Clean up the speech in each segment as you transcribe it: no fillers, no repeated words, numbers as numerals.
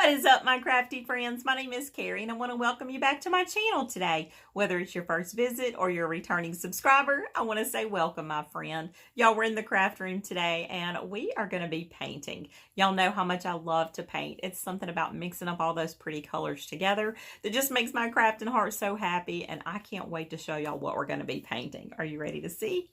What is up, my crafty friends? My name is Carrie, and I want to welcome you back to my channel today. Whether it's your first visit or you're a returning subscriber, I want to say welcome, my friend. Y'all, we're in the craft room today, and we are going to be painting. Y'all know how much I love to paint. It's something about mixing up all those pretty colors together that just makes my crafting heart so happy, and I can't wait to show y'all what we're going to be painting. Are you ready to see?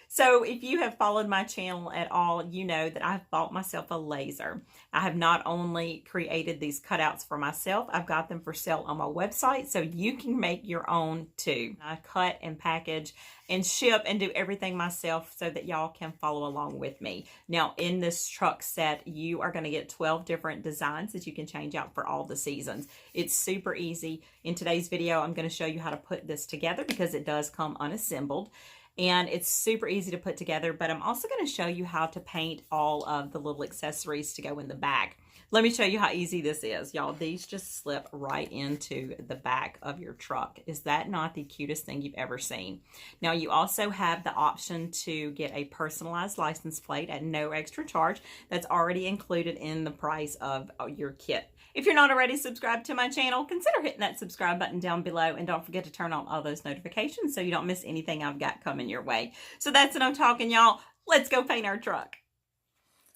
So if you have followed my channel at all, you know that I've bought myself a laser. I have not only created these cutouts for myself, I've got them for sale on my website, so you can make your own too. I cut and package and ship and do everything myself so that y'all can follow along with me. Now, in this truck set, you are going to get 12 different designs that you can change out for all the seasons. It's super easy. In today's video, I'm going to show you how to put this together because it does come unassembled. And it's super easy to put together, but I'm also going to show you how to paint all of the little accessories to go in the back. Let me show you how easy this is, y'all. These just slip right into the back of your truck. Is that not the cutest thing you've ever seen? Now, you also have the option to get a personalized license plate at no extra charge. That's already included in the price of your kit. If you're not already subscribed to my channel, consider hitting that subscribe button down below, and don't forget to turn on all those notifications so you don't miss anything I've got coming your way. So that's what I'm talking, y'all. Let's go paint our truck.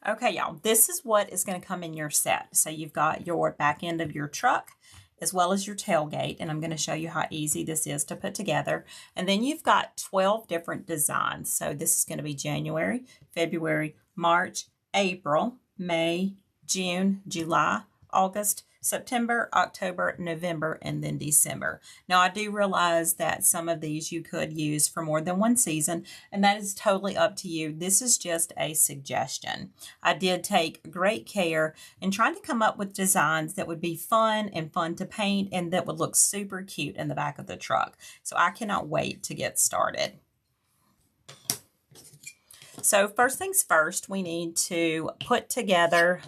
Okay, y'all, this is what is going to come in your set. So you've got your back end of your truck as well as your tailgate, and I'm going to show you how easy this is to put together. And then you've got 12 different designs. So this is going to be January, February, March, April, May, June, July, August, September, October, November, and then December. Now, I do realize that some of these you could use for more than one season, and that is totally up to you. This is just a suggestion. I did take great care in trying to come up with designs that would be fun to paint and that would look super cute in the back of the truck. So I cannot wait to get started. So first things first, we need to put together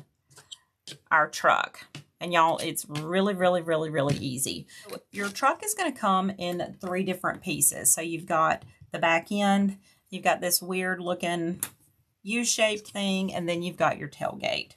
our truck. And y'all, it's really easy. Your truck is going to come in 3 different pieces. So you've got the back end, you've got this weird looking U-shaped thing, and then you've got your tailgate.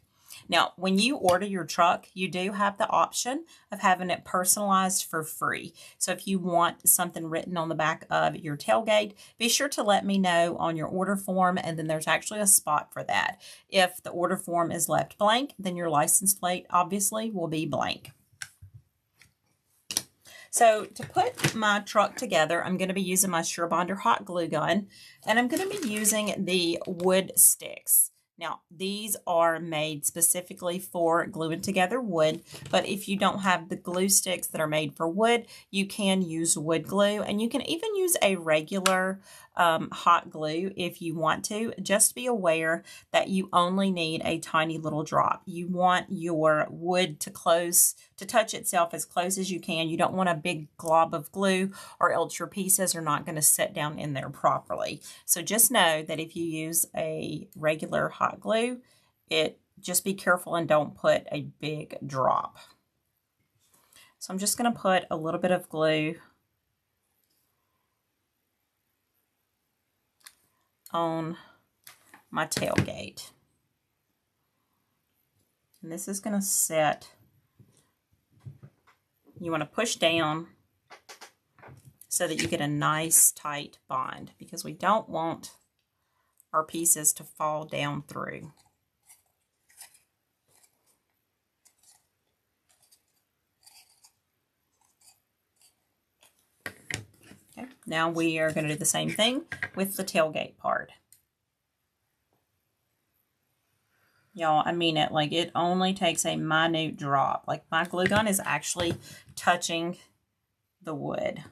Now, when you order your truck, you do have the option of having it personalized for free. So if you want something written on the back of your tailgate, be sure to let me know on your order form, and then there's actually a spot for that. If the order form is left blank, then your license plate obviously will be blank. So to put my truck together, I'm going to be using my SureBonder hot glue gun, and I'm going to be using the wood sticks. Now, these are made specifically for gluing together wood, but if you don't have the glue sticks that are made for wood, you can use wood glue, and you can even use a regular hot glue if you want to. Just be aware that you only need a tiny little drop. You want your wood to touch itself as close as you can. You don't want a big glob of glue, or else your pieces are not going to sit down in there properly. So just know that if you use a regular hot glue, just be careful and don't put a big drop. So I'm just going to put a little bit of glue on my tailgate. And this is going to set. You want to push down so that you get a nice tight bond, because we don't want our pieces to fall down through. Okay, now we are going to do the same thing with the tailgate part. Y'all, I mean it. Like, it only takes a minute drop. Like, my glue gun is actually touching the wood.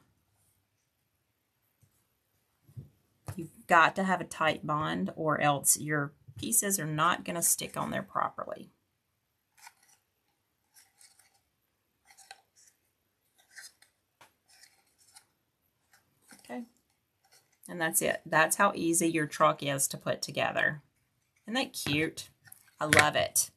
You've got to have a tight bond, or else your pieces are not going to stick on there properly. Okay. And that's it. That's how easy your truck is to put together. Isn't that cute? I love it.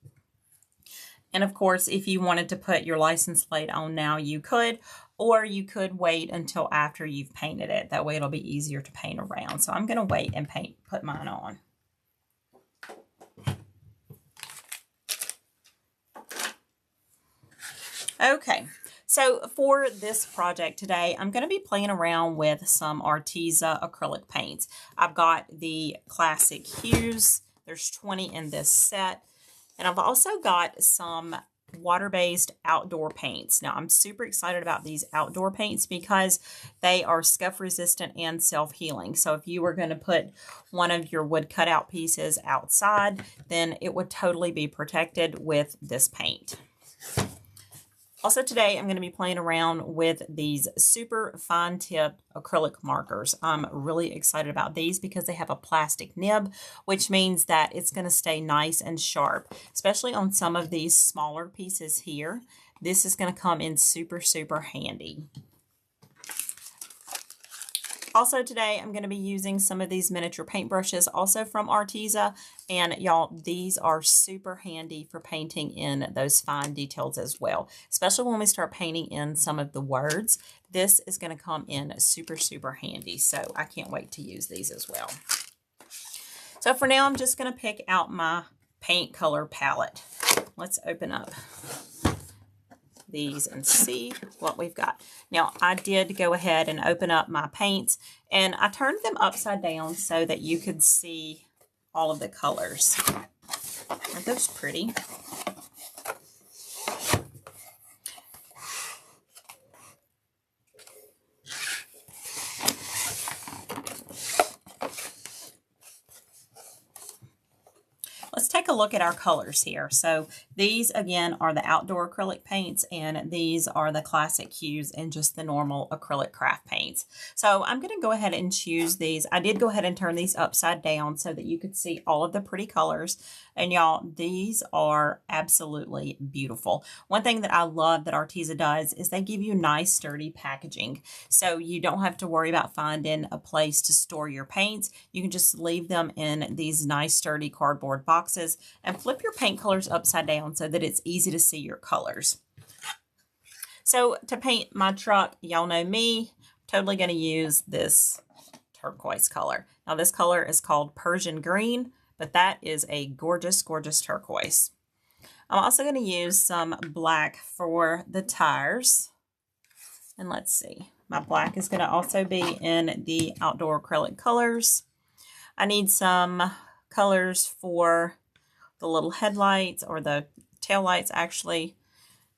And of course, if you wanted to put your license plate on now, you could, or you could wait until after you've painted it. That way it'll be easier to paint around. So I'm going to wait and put mine on. Okay, so for this project today, I'm going to be playing around with some Arteza acrylic paints. I've got the classic hues. There's 20 in this set. And I've also got some water-based outdoor paints. Now, I'm super excited about these outdoor paints because they are scuff resistant and self-healing. So if you were going to put one of your wood cutout pieces outside, then it would totally be protected with this paint. Also today, I'm going to be playing around with these super fine tip acrylic markers. I'm really excited about these because they have a plastic nib, which means that it's going to stay nice and sharp, especially on some of these smaller pieces here. This is going to come in super, super handy. Also today, I'm going to be using some of these miniature paintbrushes, also from Arteza. And y'all, these are super handy for painting in those fine details as well, especially when we start painting in some of the words. This is going to come in super, super handy. So I can't wait to use these as well. So for now, I'm just going to pick out my paint color palette. Let's open up these and see what we've got. Now, I did go ahead and open up my paints, and I turned them upside down so that you could see all of the colors. Aren't those pretty? Let's take a look at our colors here. So these, again, are the outdoor acrylic paints, and these are the classic hues and just the normal acrylic craft paints. So I'm going to go ahead and choose these. I did go ahead and turn these upside down so that you could see all of the pretty colors. And y'all, these are absolutely beautiful. One thing that I love that Arteza does is they give you nice, sturdy packaging. So you don't have to worry about finding a place to store your paints. You can just leave them in these nice, sturdy cardboard boxes and flip your paint colors upside down so that it's easy to see your colors. So to paint my truck, y'all know me, totally going to use this turquoise color. Now this color is called Persian green, but that is a gorgeous, gorgeous turquoise. I'm also going to use some black for the tires. And let's see, my black is going to also be in the outdoor acrylic colors. I need some colors for the little headlights, or the tail lights actually,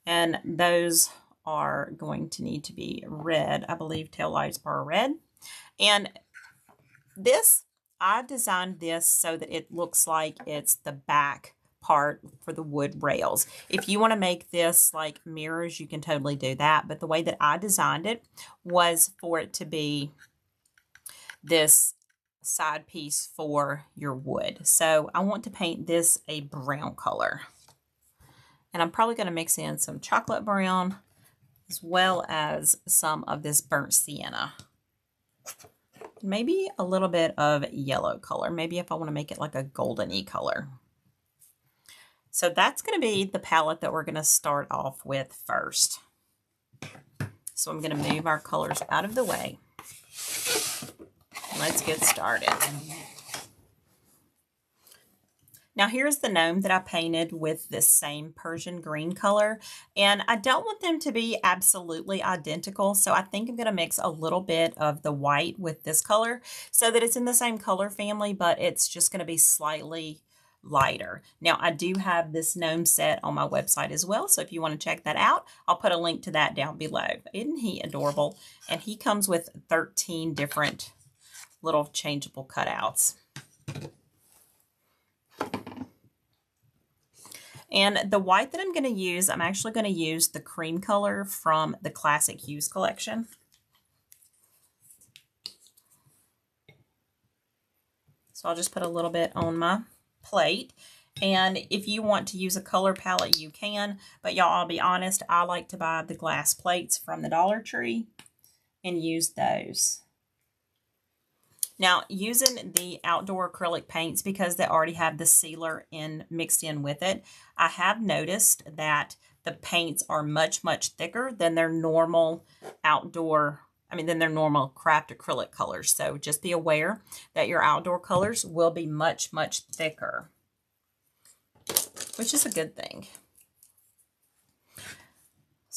and those are going to need to be red. I believe tail lights are red. And this, I designed this so that it looks like it's the back part for the wood rails. If you want to make this like mirrors, you can totally do that. But the way that I designed it was for it to be this side piece for your wood. So I want to paint this a brown color. And I'm probably going to mix in some chocolate brown as well as some of this burnt sienna. Maybe a little bit of yellow color. Maybe if I want to make it like a golden-y color. So that's going to be the palette that we're going to start off with first. So I'm going to move our colors out of the way. Let's get started. Now here's the gnome that I painted with this same Persian green color, and I don't want them to be absolutely identical, so I think I'm going to mix a little bit of the white with this color so that it's in the same color family, but it's just going to be slightly lighter. Now I do have this gnome set on my website as well, so if you want to check that out, I'll put a link to that down below. Isn't he adorable? And he comes with 13 different little changeable cutouts. And the white that I'm going to use, I'm actually going to use the cream color from the Classic Hues collection. So I'll just put a little bit on my plate. And if you want to use a color palette, you can. But y'all, I'll be honest, I like to buy the glass plates from the Dollar Tree and use those. Now, using the outdoor acrylic paints, because they already have the sealer mixed in with it, I have noticed that the paints are much, much thicker than their normal than their normal craft acrylic colors. So just be aware that your outdoor colors will be much, much thicker, which is a good thing.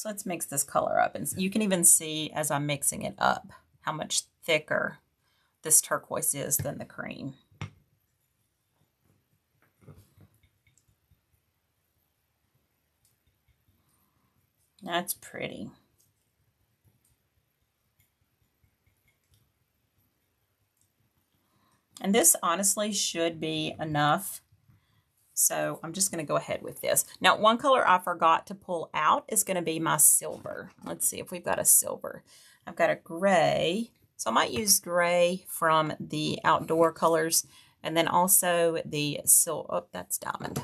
So let's mix this color up. And you can even see as I'm mixing it up how much thicker this turquoise is than the cream. That's pretty. And this honestly should be enough. So I'm just going to go ahead with this. Now, one color I forgot to pull out is going to be my silver. Let's see if we've got a silver. I've got a gray. So I might use gray from the outdoor colors. And then also the silver. Oh, that's diamond.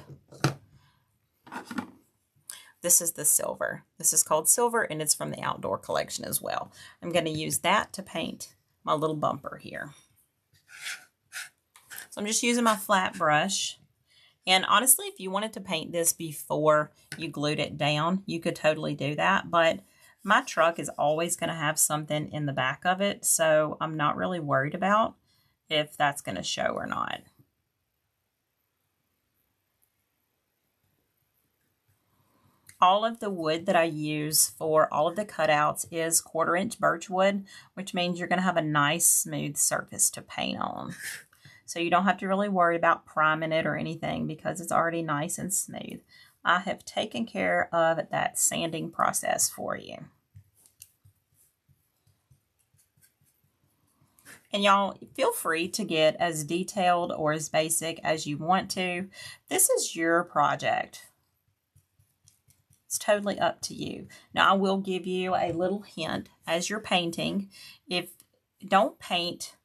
This is the silver. This is called silver, and it's from the outdoor collection as well. I'm going to use that to paint my little bumper here. So I'm just using my flat brush. And honestly, if you wanted to paint this before you glued it down, you could totally do that. But my truck is always going to have something in the back of it, so I'm not really worried about if that's going to show or not. All of the wood that I use for all of the cutouts is 1/4 inch birch wood, which means you're going to have a nice smooth surface to paint on. So you don't have to really worry about priming it or anything because it's already nice and smooth. I have taken care of that sanding process for you. And y'all, feel free to get as detailed or as basic as you want to. This is your project. It's totally up to you. Now, I will give you a little hint as you're painting. Don't paint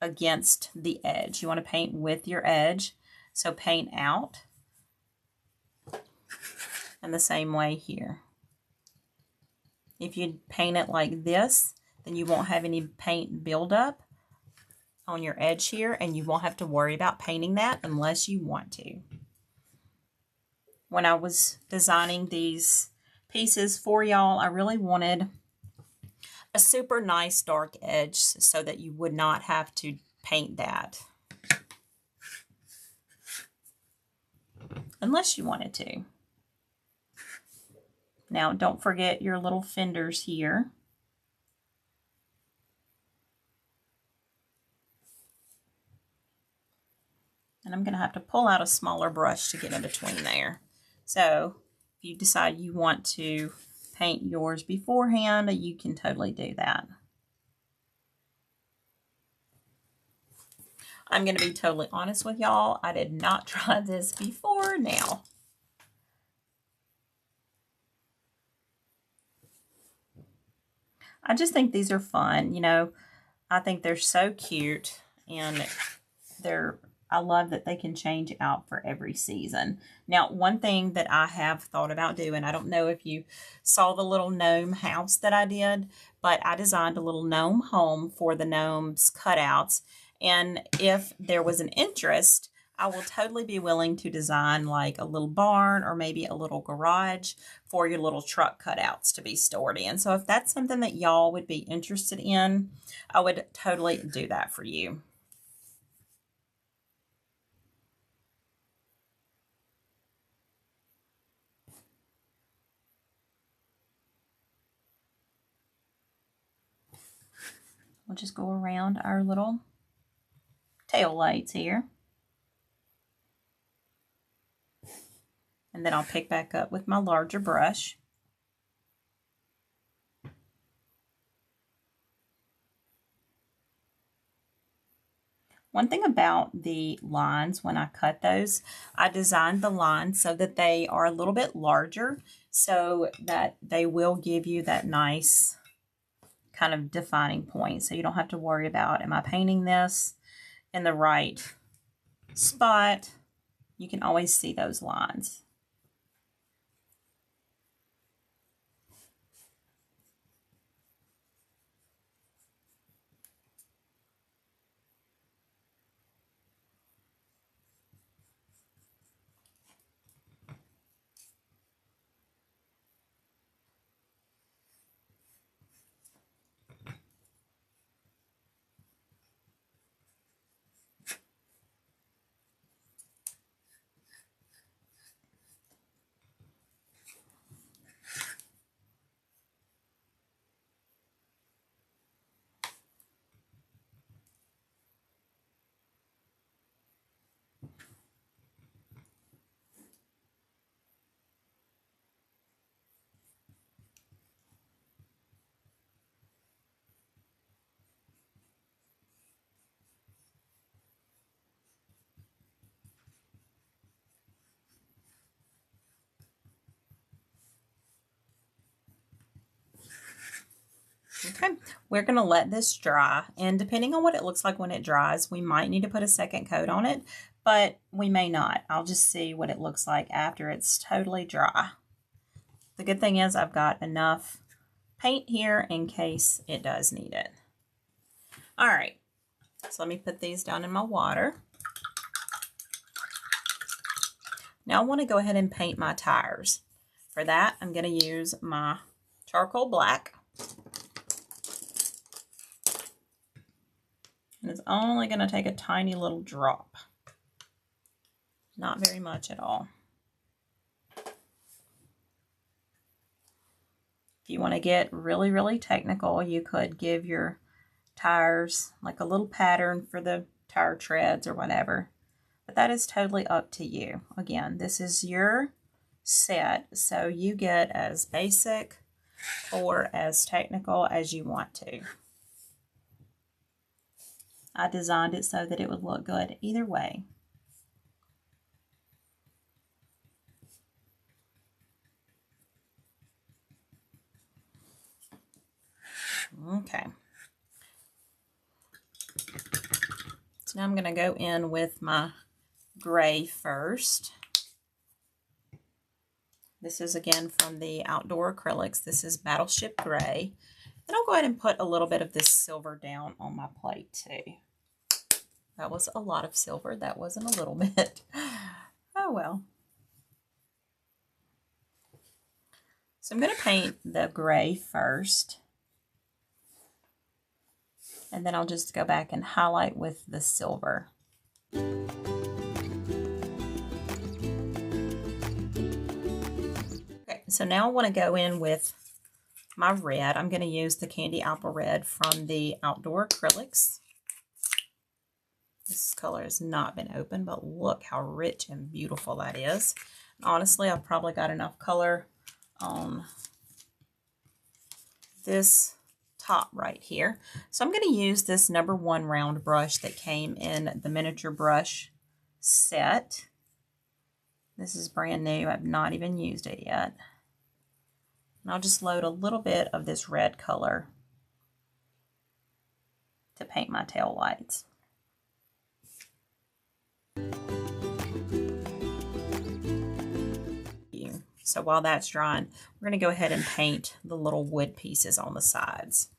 against the edge. You want to paint with your edge. So paint out. And the same way here. If you paint it like this, then you won't have any paint buildup on your edge here, and you won't have to worry about painting that unless you want to. When I was designing these pieces for y'all, I really wanted a super nice dark edge so that you would not have to paint that. Unless you wanted to. Now, don't forget your little fenders here. And I'm going to have to pull out a smaller brush to get in between there. So, if you decide you want to paint yours beforehand, you can totally do that. I'm going to be totally honest with y'all. I did not try this before now. I just think these are fun. You know, I think they're so cute, and I love that they can change out for every season. Now, one thing that I have thought about doing, I don't know if you saw the little gnome house that I did, but I designed a little gnome home for the gnomes cutouts. And if there was an interest, I will totally be willing to design like a little barn or maybe a little garage for your little truck cutouts to be stored in. So if that's something that y'all would be interested in, I would totally do that for you. We'll just go around our little tail lights here. And then I'll pick back up with my larger brush. One thing about the lines, when I cut those, I designed the lines so that they are a little bit larger so that they will give you that nice kind of defining point. So you don't have to worry about, am I painting this in the right spot? You can always see those lines. Okay, we're going to let this dry, and depending on what it looks like when it dries, we might need to put a second coat on it, but we may not. I'll just see what it looks like after it's totally dry. The good thing is I've got enough paint here in case it does need it. All right, so let me put these down in my water. Now I want to go ahead and paint my tires. For that, I'm going to use my charcoal black. And it's only going to take a tiny little drop. Not very much at all. If you want to get really, really technical, you could give your tires like a little pattern for the tire treads or whatever. But that is totally up to you. Again, this is your set, so you get as basic or as technical as you want to. I designed it so that it would look good either way. Okay. So now I'm going to go in with my gray first. This is again from the Outdoor Acrylics. This is Battleship Gray. Then I'll go ahead and put a little bit of this silver down on my plate too. That was a lot of silver. That wasn't a little bit. Oh well. So I'm going to paint the gray first. And then I'll just go back and highlight with the silver. Okay, so now I want to go in with my red. I'm going to use the Candy Apple Red from the Outdoor Acrylics. This color has not been opened, but look how rich and beautiful that is. Honestly, I've probably got enough color on this top right here. So I'm going to use this #1 round brush that came in the miniature brush set. This is brand new. I've not even used it yet. And I'll just load a little bit of this red color to paint my tail lights. So while that's drying, we're going to go ahead and paint the little wood pieces on the sides.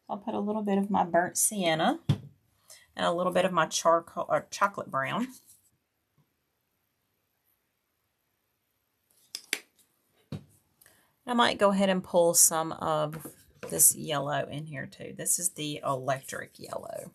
I'll put a little bit of my burnt sienna and a little bit of my charcoal or chocolate brown. I might go ahead and pull some of this yellow in here too. This is the electric yellow.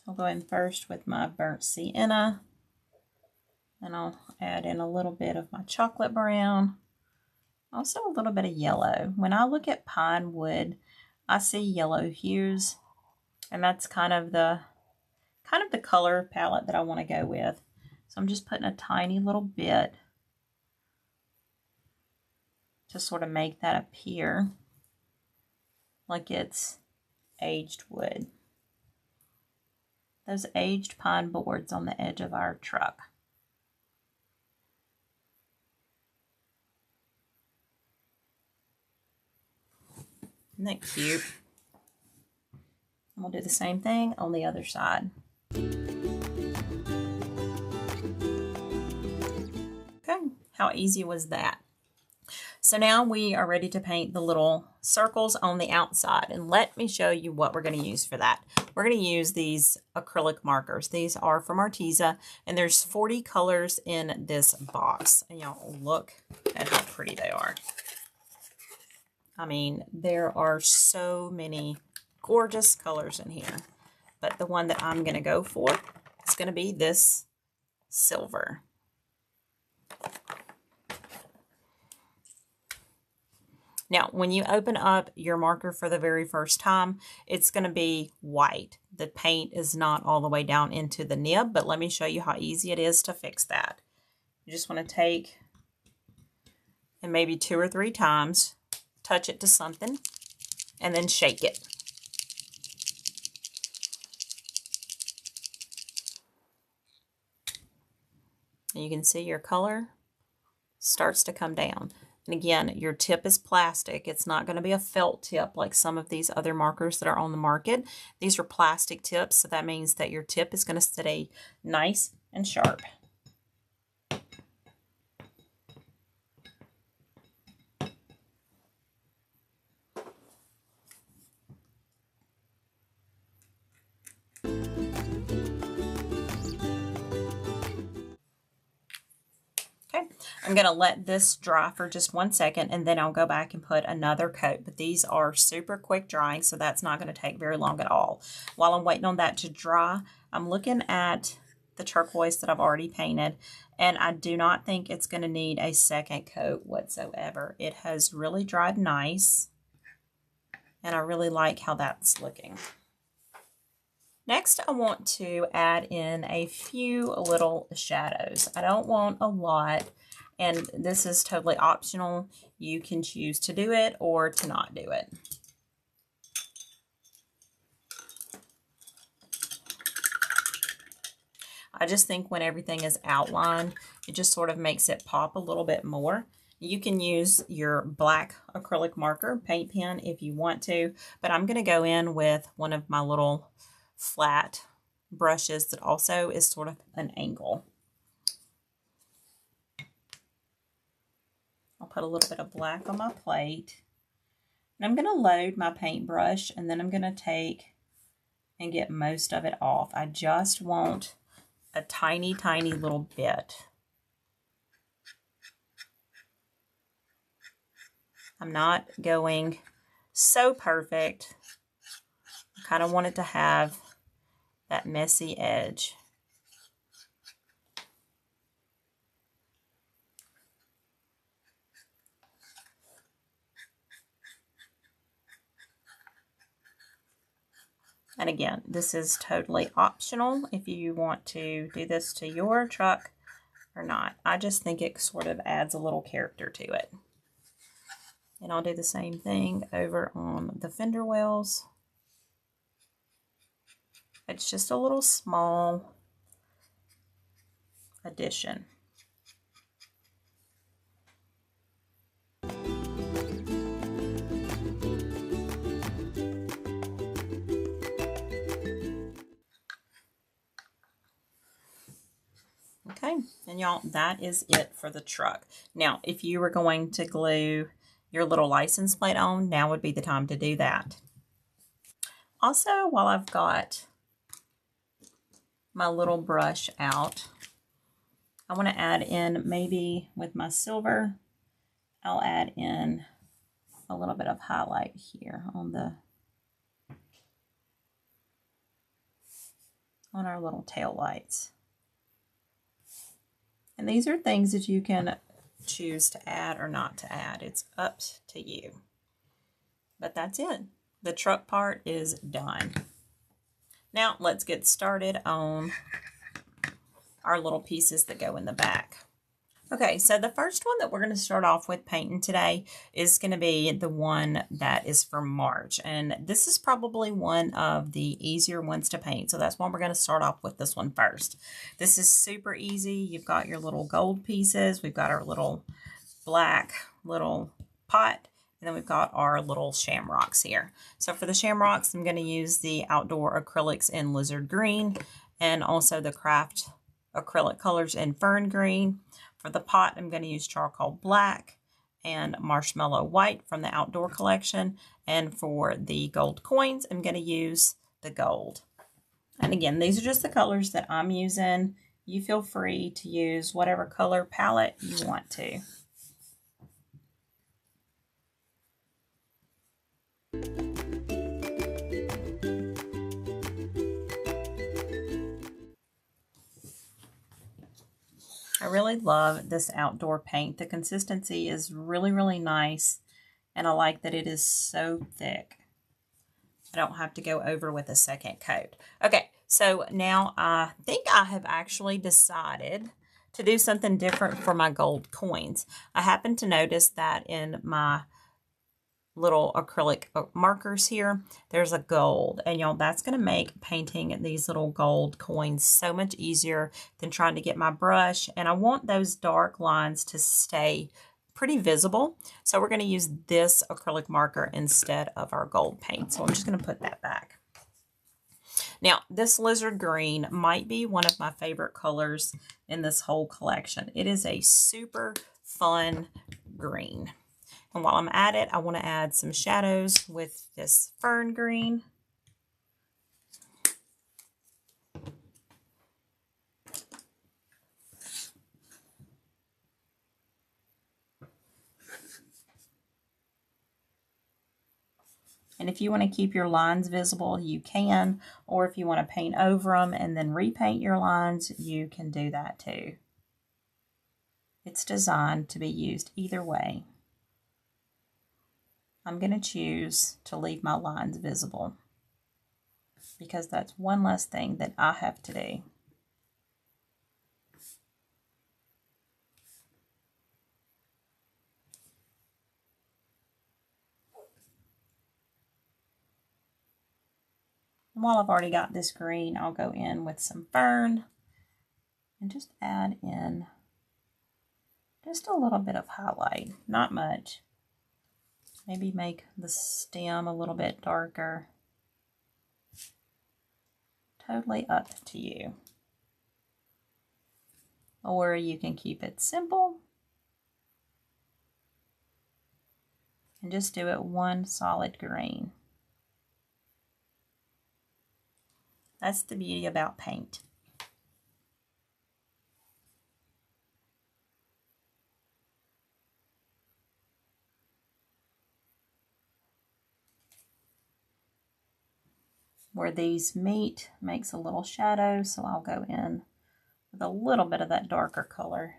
I'll go in first with my burnt sienna, and I'll add in a little bit of my chocolate brown, also a little bit of yellow. When I look at pine wood, I see yellow hues, and that's kind of the color palette that I want to go with. So I'm just putting a tiny little bit to sort of make that appear like it's aged wood. Those aged pine boards on the edge of our truck. Isn't that cute? And we'll do the same thing on the other side. Okay, how easy was that? So now we are ready to paint the little circles on the outside, and let me show you what we're going to use for that. We're going to use these acrylic markers. These are from Arteza, and there's 40 colors in this box. And y'all look at how pretty they are. I mean, there are so many gorgeous colors in here, but the one that I'm going to go for is going to be this silver. Now, when you open up your marker for the very first time, it's going to be white. The paint is not all the way down into the nib, but let me show you how easy it is to fix that. You just want to take and maybe 2 or 3 times. Touch it to something and then shake it. And you can see your color starts to come down. And again, your tip is plastic. It's not going to be a felt tip like some of these other markers that are on the market. These are plastic tips, so that means that your tip is going to stay nice and sharp. Okay, I'm going to let this dry for just 1 second, and then I'll go back and put another coat. But these are super quick drying, so that's not going to take very long at all. While I'm waiting on that to dry, I'm looking at the turquoise that I've already painted, and I do not think it's going to need a second coat whatsoever. It has really dried nice, and I really like how that's looking. Next, I want to add in a few little shadows. I don't want a lot, and this is totally optional. You can choose to do it or to not do it. I just think when everything is outlined, it just sort of makes it pop a little bit more. You can use your black acrylic marker, paint pen, if you want to, but I'm going to go in with one of my little flat brushes that also is sort of an angle. I'll put a little bit of black on my plate. And I'm going to load my paintbrush, and then I'm going to take and get most of it off. I just want a tiny, tiny little bit. I'm not going so perfect. I kind of want it to have that messy edge. And again, this is totally optional if you want to do this to your truck or not. I just think it sort of adds a little character to it. And I'll do the same thing over on the fender wells. It's just a little small addition. Okay, and y'all, that is it for the truck. Now, if you were going to glue your little license plate on, now would be the time to do that. Also, while I've got my little brush out, I want to add in, maybe with my silver, I'll add in a little bit of highlight here on our little tail lights. And these are things that you can choose to add or not to add. It's up to you. But that's it. The truck part is done. Now let's get started on our little pieces that go in the back. Okay, so the first one that we're going to start off with painting today is going to be the one that is for March. And this is probably one of the easier ones to paint. So that's why we're going to start off with this one first. This is super easy. You've got your little gold pieces. We've got our little black little pot. And then we've got our little shamrocks here. So for the shamrocks, I'm going to use the Outdoor Acrylics in Lizard Green and also the Craft Acrylic Colors in Fern Green. For the pot, I'm going to use Charcoal Black and Marshmallow White from the Outdoor Collection. And for the gold coins, I'm going to use the gold. And again, these are just the colors that I'm using. You feel free to use whatever color palette you want to. I really love this outdoor paint. The consistency is really, really nice, and I like that it is so thick. I don't have to go over with a second coat. Okay, so now I think I have actually decided to do something different for my gold coins. I happened to notice that in my little acrylic markers here, there's a gold, and y'all, that's going to make painting these little gold coins so much easier than trying to get my brush. And I want those dark lines to stay pretty visible, so we're going to use this acrylic marker instead of our gold paint. So I'm just going to put that back. Now, this lizard green might be one of my favorite colors in this whole collection. It is a super fun green. And while I'm at it, I want to add some shadows with this fern green. And if you want to keep your lines visible, you can. Or if you want to paint over them and then repaint your lines, you can do that too. It's designed to be used either way. I'm going to choose to leave my lines visible because that's one less thing that I have to do. And while I've already got this green, I'll go in with some fern and just add in just a little bit of highlight, not much. Maybe make the stem a little bit darker. Totally up to you. Or you can keep it simple and just do it one solid green. That's the beauty about paint. Where these meet makes a little shadow, so I'll go in with a little bit of that darker color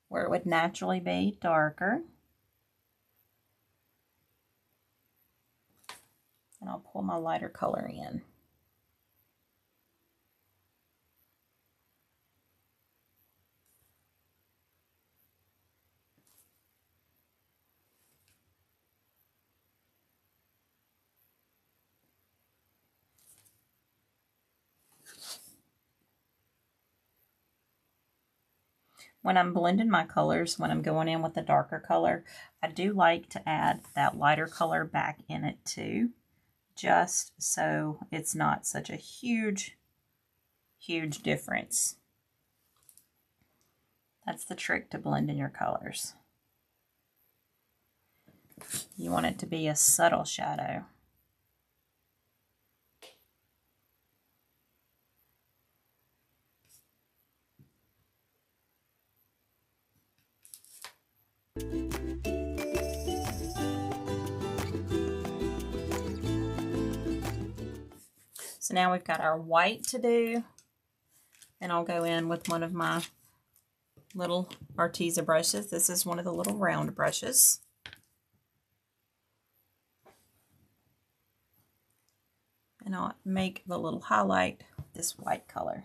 where it would naturally be darker. And I'll pull my lighter color in. When I'm blending my colors, when I'm going in with the darker color, I do like to add that lighter color back in it too, just so it's not such a huge difference. That's the trick to blending your colors. You want it to be a subtle shadow. So now we've got our white to do, and I'll go in with one of my little Arteza brushes. This is one of the little round brushes. And I'll make the little highlight this white color.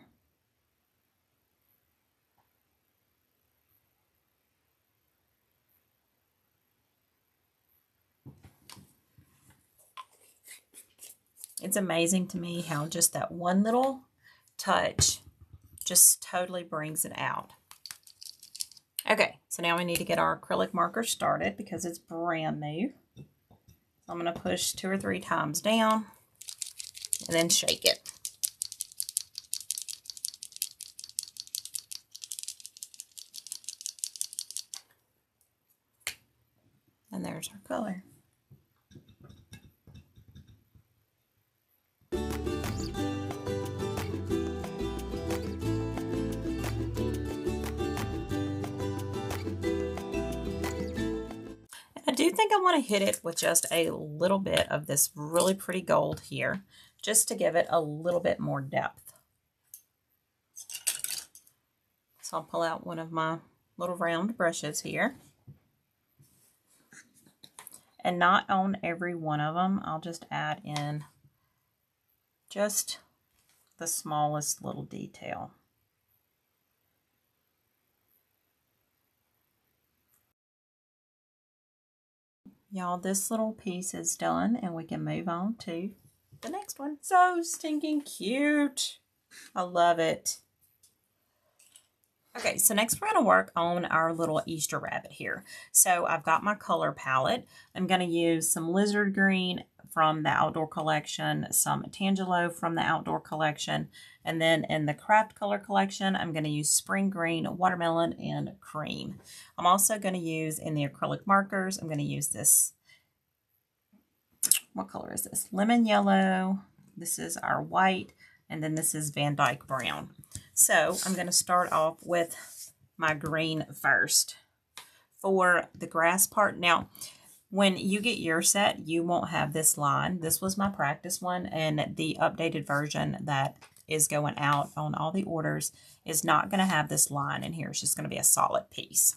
It's amazing to me how just that one little touch just totally brings it out. Okay, so now we need to get our acrylic marker started because it's brand new. So I'm going to push 2 or 3 times down and then shake it. And there's our color. I do think I want to hit it with just a little bit of this really pretty gold here, just to give it a little bit more depth. So I'll pull out one of my little round brushes here. And not on every one of them, I'll just add in just the smallest little detail. Y'all, this little piece is done and we can move on to the next one. So stinking cute. I love it. Okay, so next we're going to work on our little Easter rabbit here. So I've got my color palette. I'm going to use some lizard green from the outdoor collection, some Tangelo from the outdoor collection, and then in the craft color collection, I'm going to use spring green, watermelon, and cream. I'm also going to use in the acrylic markers, I'm going to use this, what color is this? Lemon yellow. This is our white, and then this is Van Dyke brown. So I'm going to start off with my green first for the grass part. Now, when you get your set, you won't have this line. This was my practice one, and the updated version that is going out on all the orders is not going to have this line in here. It's just going to be a solid piece.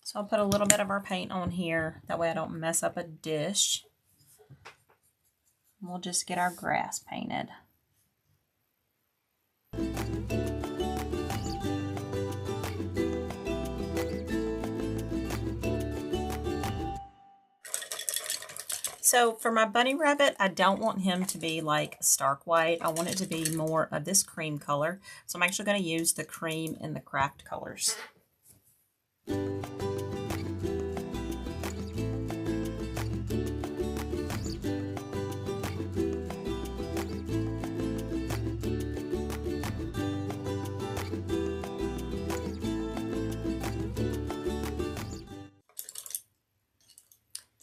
So I'll put a little bit of our paint on here. That way I don't mess up a dish. We'll just get our grass painted. So for my bunny rabbit, I don't want him to be like stark white. I want it to be more of this cream color. So I'm actually going to use the cream in the craft colors.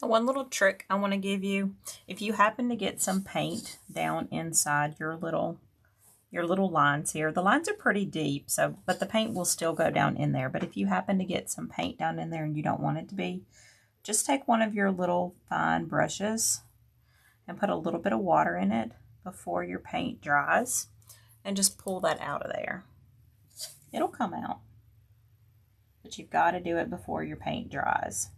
One little trick I want to give you, if you happen to get some paint down inside your little lines here, the lines are pretty deep, so but the paint will still go down in there. But if you happen to get some paint down in there and you don't want it to be, just take one of your little fine brushes and put a little bit of water in it before your paint dries and just pull that out of there. It'll come out, but you've got to do it before your paint dries.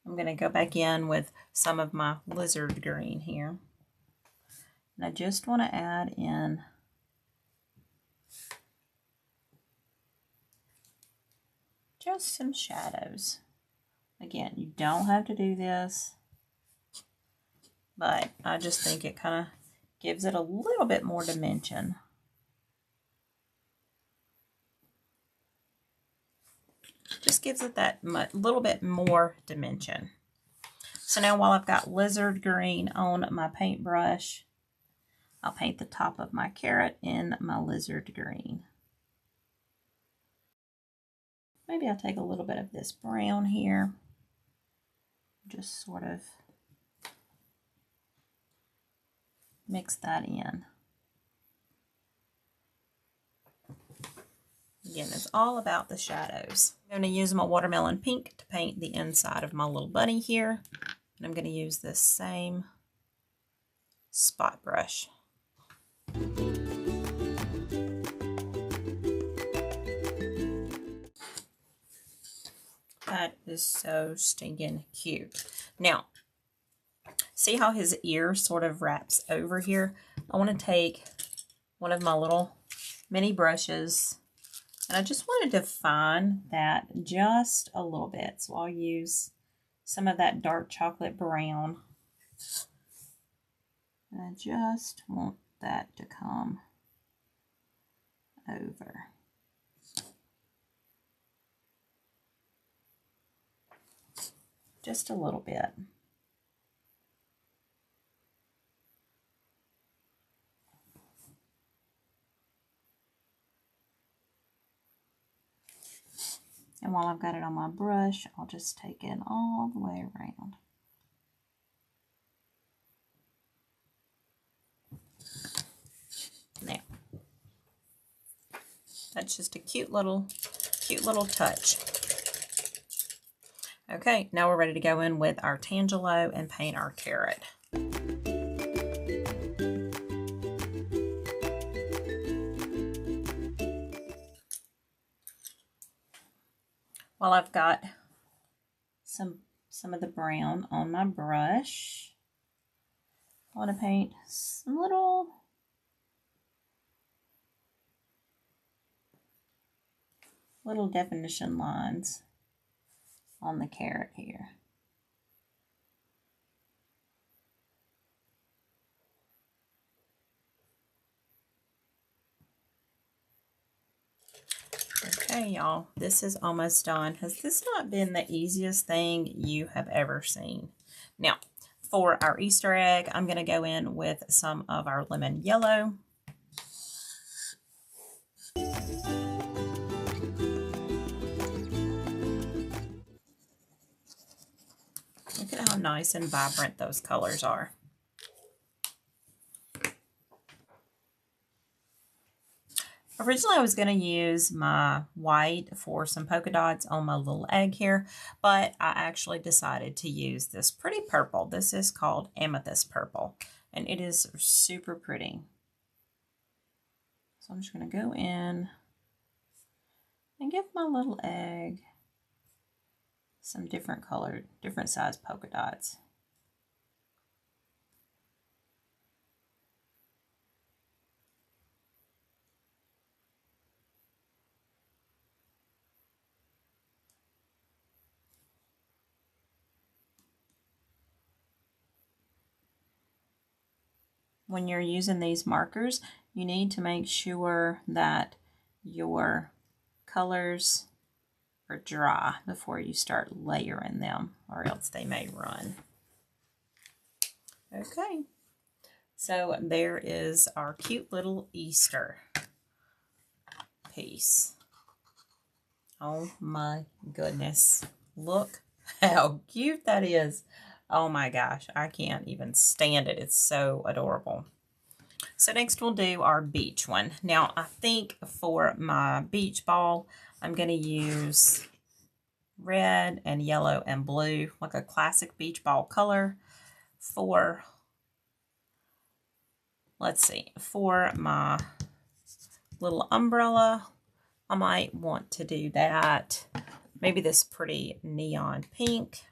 I'm going to go back in with some of my lizard green here. And I just want to add in just some shadows. Again, you don't have to do this, but I just think it kind of gives it a little bit more dimension. Just gives it that little bit more dimension. So now while I've got lizard green on my paintbrush, I'll paint the top of my carrot in my lizard green. Maybe I'll take a little bit of this brown here. Just sort of mix that in. Again, it's all about the shadows. I'm going to use my watermelon pink to paint the inside of my little bunny here. And I'm going to use this same spot brush. That is so stinking cute. Now, see how his ear sort of wraps over here? I want to take one of my little mini brushes, and I just want to define that just a little bit. So I'll use some of that dark chocolate brown. And I just want that to come over. Just a little bit. And while I've got it on my brush, I'll just take it all the way around. Now, that's just a cute little touch. Okay, now we're ready to go in with our Tangelo and paint our carrot. While I've got some of the brown on my brush, I want to paint some little definition lines on the carrot here. Okay, y'all, this is almost done. Has this not been the easiest thing you have ever seen? Now, for our Easter egg, I'm going to go in with some of our lemon yellow. Look at how nice and vibrant those colors are. Originally, I was going to use my white for some polka dots on my little egg here, but I actually decided to use this pretty purple. This is called amethyst purple, and it is super pretty. So I'm just going to go in and give my little egg some different colored, different size polka dots. When you're using these markers, you need to make sure that your colors are dry before you start layering them, or else they may run. Okay, so there is our cute little Easter piece. Oh my goodness, look how cute that is. Oh my gosh, I can't even stand it. It's so adorable. So next we'll do our beach one. Now I think for my beach ball, I'm going to use red and yellow and blue, like a classic beach ball color. For, let's see, for my little umbrella, I might want to do that. Maybe this pretty neon pink.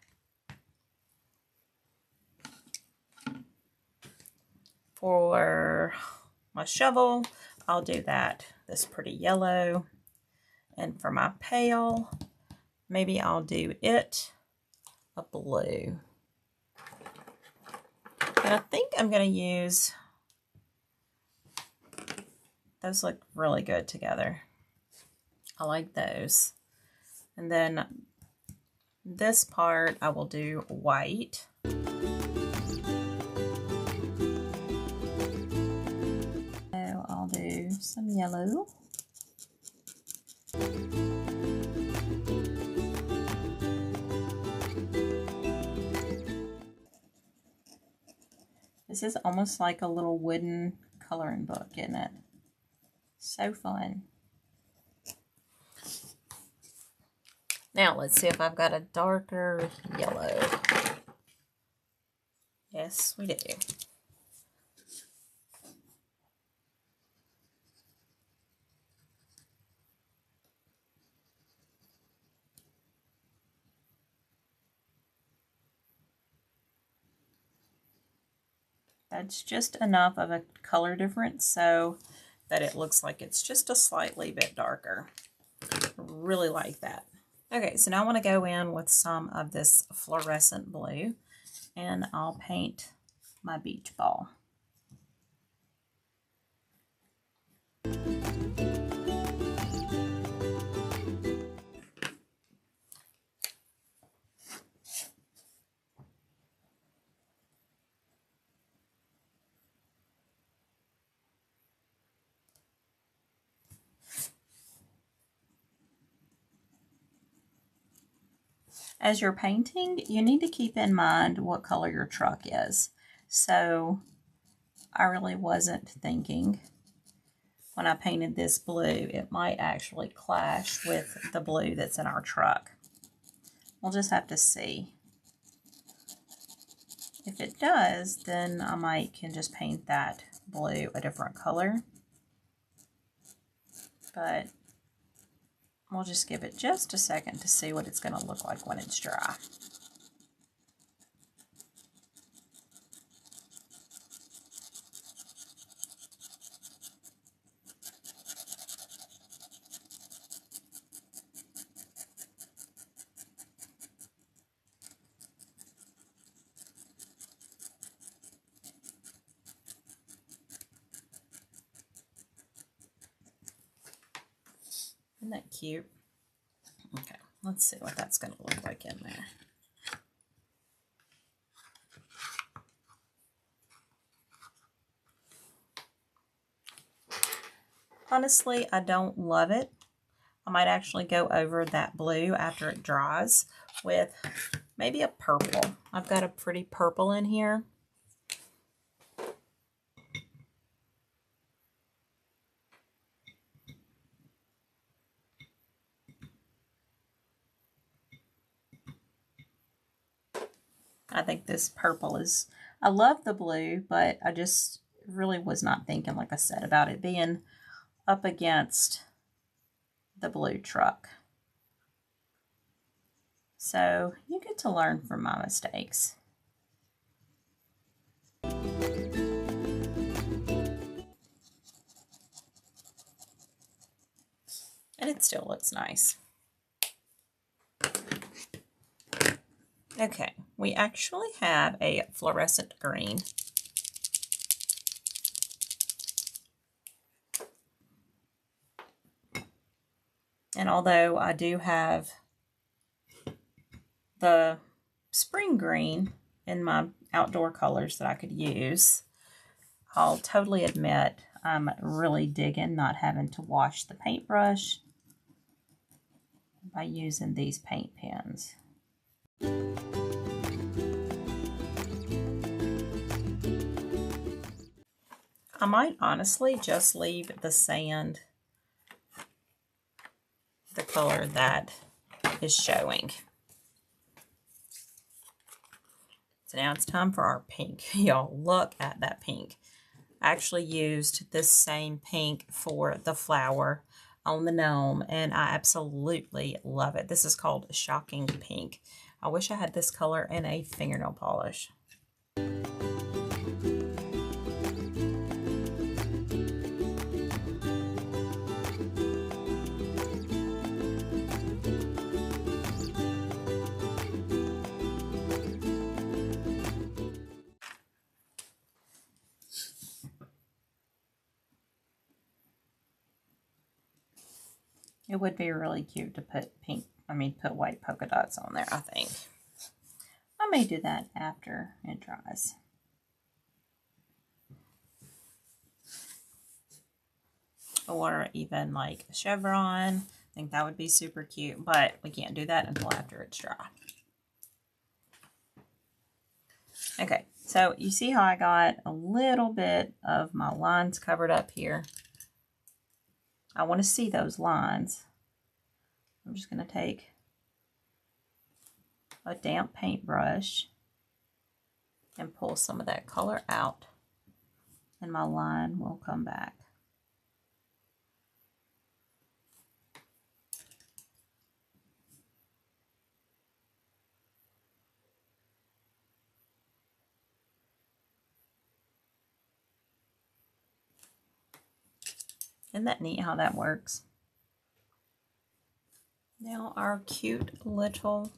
For my shovel, I'll do this pretty yellow. And for my pail, maybe I'll do it a blue. And I think I'm going to use, those look really good together. I like those. And then this part I will do white. I'll do some yellow. This is almost like a little wooden coloring book, isn't it? So fun. Now let's see if I've got a darker yellow. Yes, we do. That's just enough of a color difference so that it looks like it's just a slightly bit darker. Really like that. Okay, so now I want to go in with some of this fluorescent blue, and I'll paint my beach ball. As you're painting, you need to keep in mind what color your truck is. So I really wasn't thinking when I painted this blue, it might actually clash with the blue that's in our truck. We'll just have to see. If it does, then I can just paint that blue a different color. But we'll just give it just a second to see what it's going to look like when it's dry. Isn't that cute? Okay, let's see what that's going to look like in there. Honestly, I don't love it. I might actually go over that blue after it dries with maybe a purple. I've got a pretty purple in here. I think this purple is, I love the blue, but I just really was not thinking, like I said, about it being up against the blue truck. So you get to learn from my mistakes. And it still looks nice. Okay, we actually have a fluorescent green. And although I do have the spring green in my outdoor colors that I could use, I'll totally admit I'm really digging not having to wash the paintbrush by using these paint pens. I might honestly just leave the sand the color that is showing. So now it's time for our pink. Y'all, look at that pink. I actually used this same pink for the flower on the gnome, and I absolutely love it. This is called Shocking Pink. I wish I had this color in a fingernail polish. It would be really cute to put put white polka dots on there, I think. I may do that after it dries. Or even like a chevron. I think that would be super cute, but we can't do that until after it's dry. Okay, so you see how I got a little bit of my lines covered up here? I want to see those lines. I'm just going to take a damp paintbrush and pull some of that color out, and my line will come back. Isn't that neat how that works? Now our cute little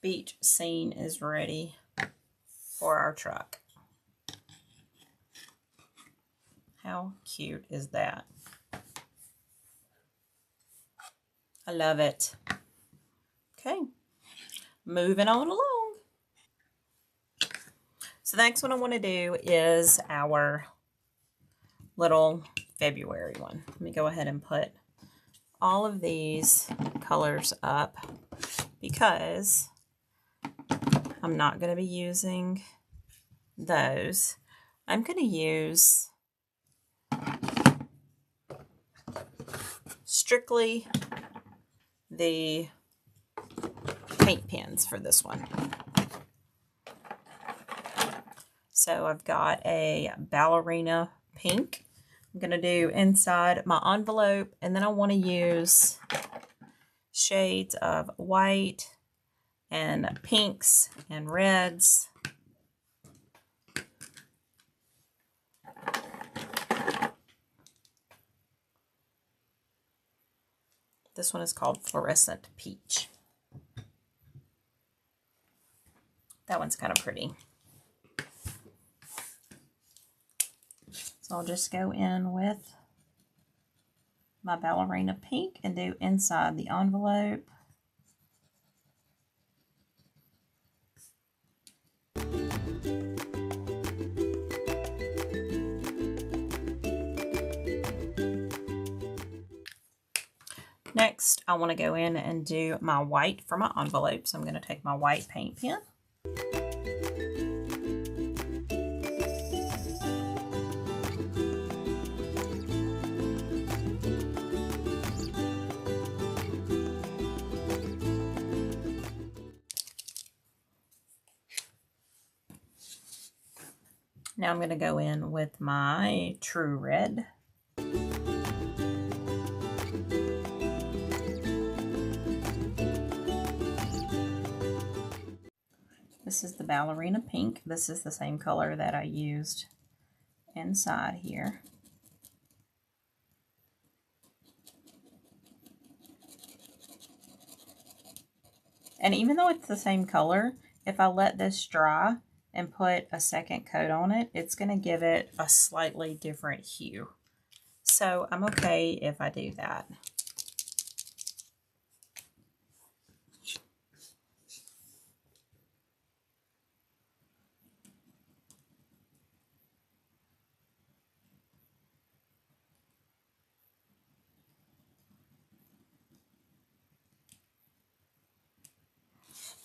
beach scene is ready for our truck. How cute is that? I love it. Okay, moving on along. So the next one I want to do is our little February one. Let me go ahead and put all of these colors up because I'm not going to be using those. I'm going to use strictly the paint pens for this one. So I've got a ballerina pink. I'm going to do inside my envelope, and then I want to use shades of white and pinks and reds. This one is called Fluorescent Peach. That one's kind of pretty. So I'll just go in with my ballerina pink and do inside the envelope. Next, I want to go in and do my white for my envelope. So I'm going to take my white paint pen. Now I'm going to go in with my True Red. This is the ballerina pink. This is the same color that I used inside here. And even though it's the same color, if I let this dry and put a second coat on it, it's going to give it a slightly different hue. So I'm okay if I do that.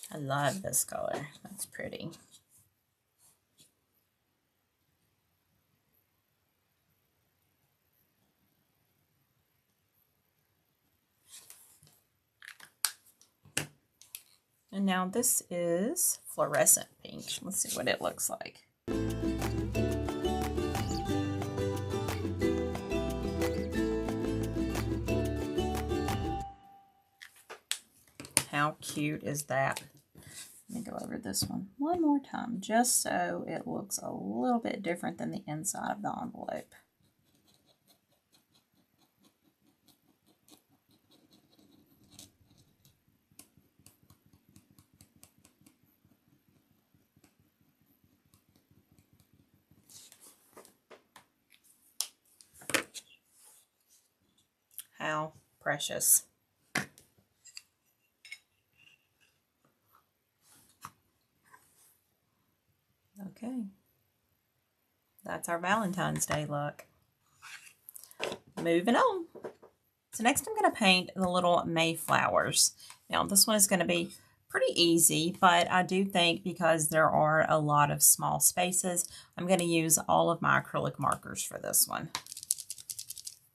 I love this color. That's pretty. And now this is fluorescent pink. Let's see what it looks like. How cute is that? Let me go over this one more time, just so it looks a little bit different than the inside of the envelope. How precious. Okay, that's our Valentine's Day look. Moving on. So next I'm going to paint the little Mayflowers. Now this one is going to be pretty easy, but I do think because there are a lot of small spaces, I'm going to use all of my acrylic markers for this one.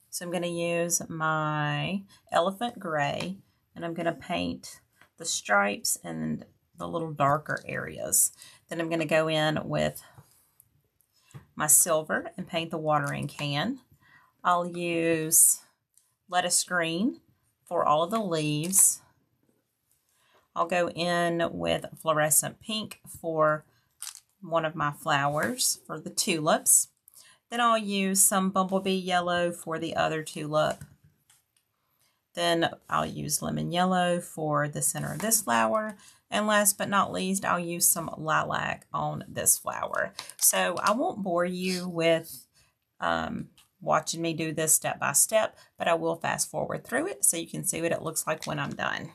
So I'm going to use my elephant gray, and I'm going to paint the stripes and the little darker areas. Then I'm going to go in with my silver and paint the watering can. I'll use lettuce green for all of the leaves. I'll go in with fluorescent pink for one of my flowers for the tulips. Then I'll use some bumblebee yellow for the other tulip. Then I'll use lemon yellow for the center of this flower. And last but not least, I'll use some lilac on this flower. So I won't bore you with watching me do this step by step, but I will fast forward through it so you can see what it looks like when I'm done.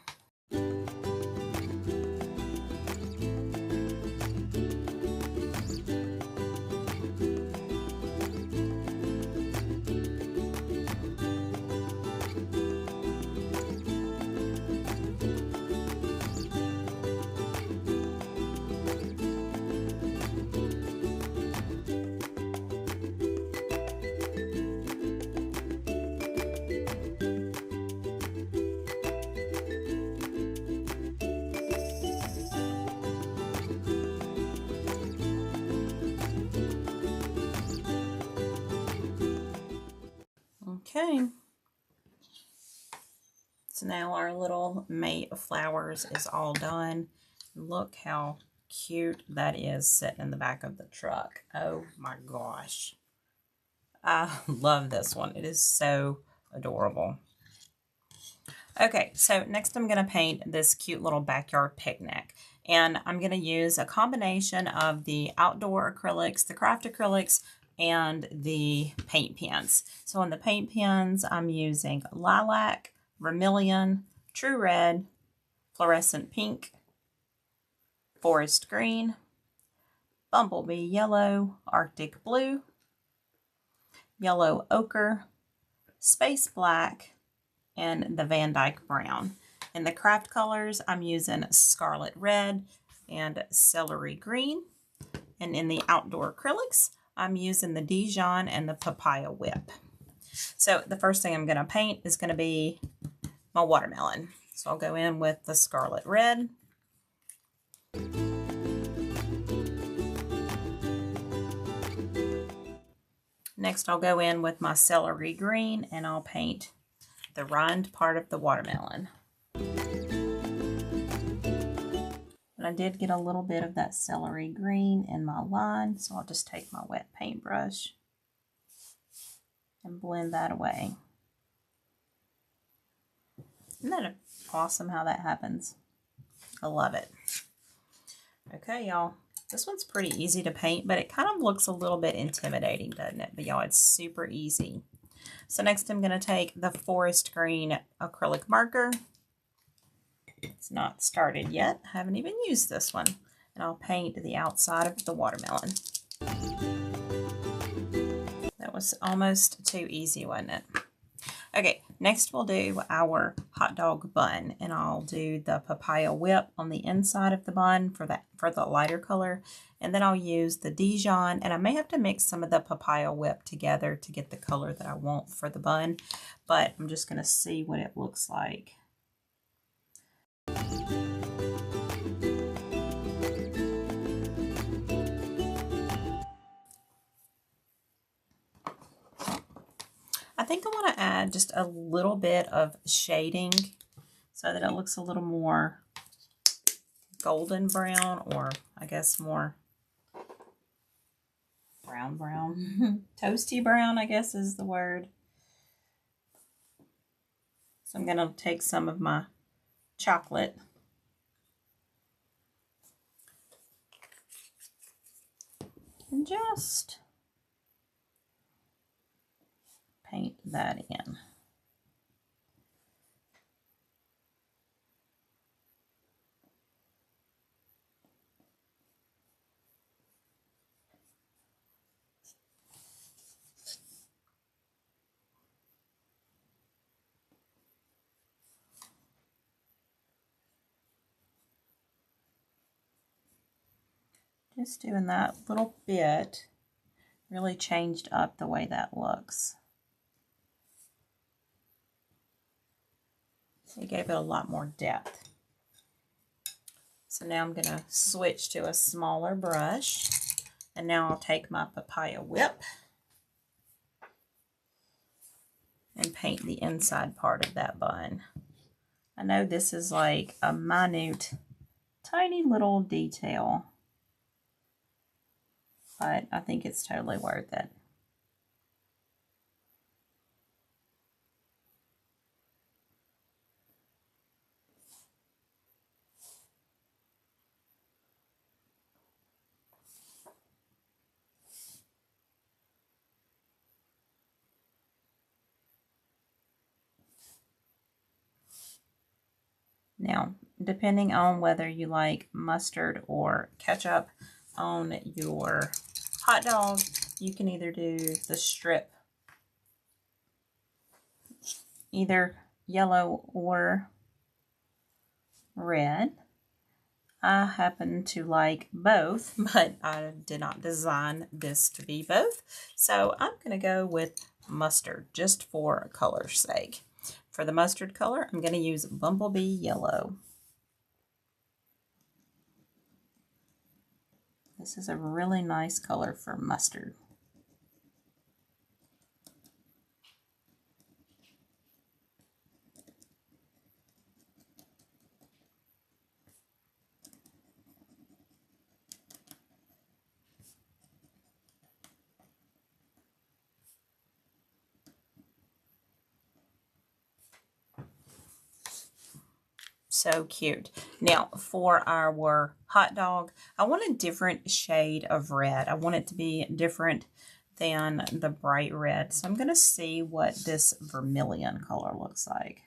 Okay, so now our little Mayflowers is all done. Look how cute that is sitting in the back of the truck. Oh my gosh. I love this one. It is so adorable. Okay, so next I'm going to paint this cute little backyard picnic. And I'm going to use a combination of the outdoor acrylics, the craft acrylics, and the paint pens. So on the paint pens, I'm using lilac, vermilion, true red, fluorescent pink, forest green, bumblebee yellow, arctic blue, yellow ochre, space black, and the Van Dyke brown. In the craft colors, I'm using scarlet red and celery green. And in the outdoor acrylics, I'm using the Dijon and the papaya whip. So the first thing I'm going to paint is going to be my watermelon. So I'll go in with the scarlet red. Next, I'll go in with my celery green and I'll paint the rind part of the watermelon. But I did get a little bit of that celery green in my line, so I'll just take my wet paintbrush and blend that away. Isn't that awesome how that happens? I love it. Okay, y'all. This one's pretty easy to paint, but it kind of looks a little bit intimidating, doesn't it? But y'all, it's super easy. So next I'm going to take the forest green acrylic marker. It's not started yet. I haven't even used this one. And I'll paint the outside of the watermelon. That was almost too easy, wasn't it? Okay, next we'll do our hot dog bun, and I'll do the papaya whip on the inside of the bun for the lighter color, and then I'll use the Dijon, and I may have to mix some of the papaya whip together to get the color that I want for the bun, but I'm just going to see what it looks like. I think I want to add just a little bit of shading so that it looks a little more golden brown, or I guess more brown. Toasty brown, I guess is the word. So I'm going to take some of my chocolate and just paint that in. Just doing that little bit really changed up the way that looks. It gave it a lot more depth. So now I'm going to switch to a smaller brush, and now I'll take my papaya whip and paint the inside part of that bun. I know this is like a minute, tiny little detail, but I think it's totally worth it. Now, depending on whether you like mustard or ketchup on your hot dog, you can either do the strip, either yellow or red. I happen to like both, but I did not design this to be both. So I'm going to go with mustard just for color's sake. For the mustard color, I'm going to use bumblebee yellow. This is a really nice color for mustard. So cute. Now for our hot dog, I want a different shade of red. I want it to be different than the bright red. So I'm going to see what this vermilion color looks like.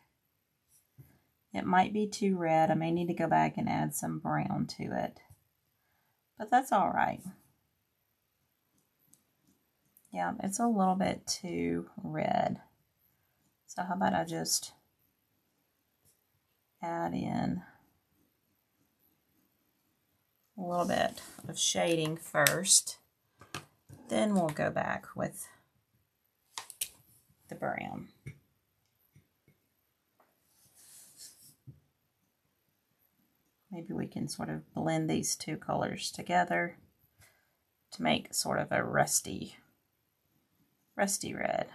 It might be too red. I may need to go back and add some brown to it. But that's all right. Yeah, it's a little bit too red. So how about I just add in a little bit of shading first. Then we'll go back with the brown. Maybe we can sort of blend these two colors together to make sort of a rusty red.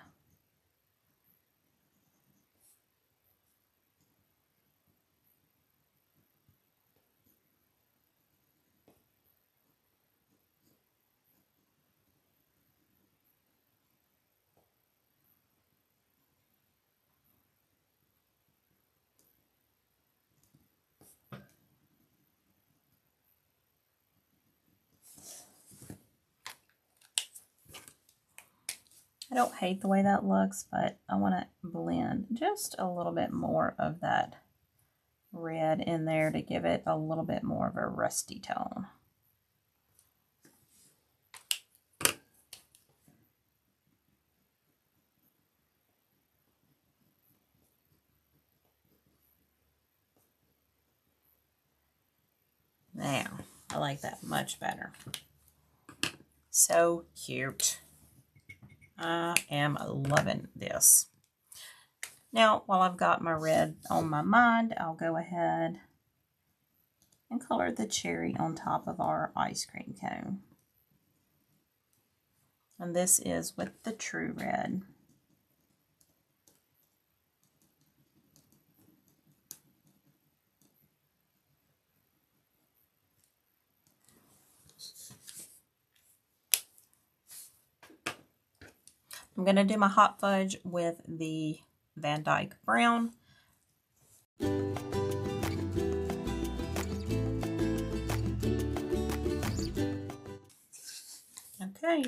I don't hate the way that looks, but I want to blend just a little bit more of that red in there to give it a little bit more of a rusty tone. Now, I like that much better. So cute. I am loving this. Now, while I've got my red on my mind, I'll go ahead and color the cherry on top of our ice cream cone. And this is with the True Red. I'm going to do my hot fudge with the Van Dyke Brown. Okay,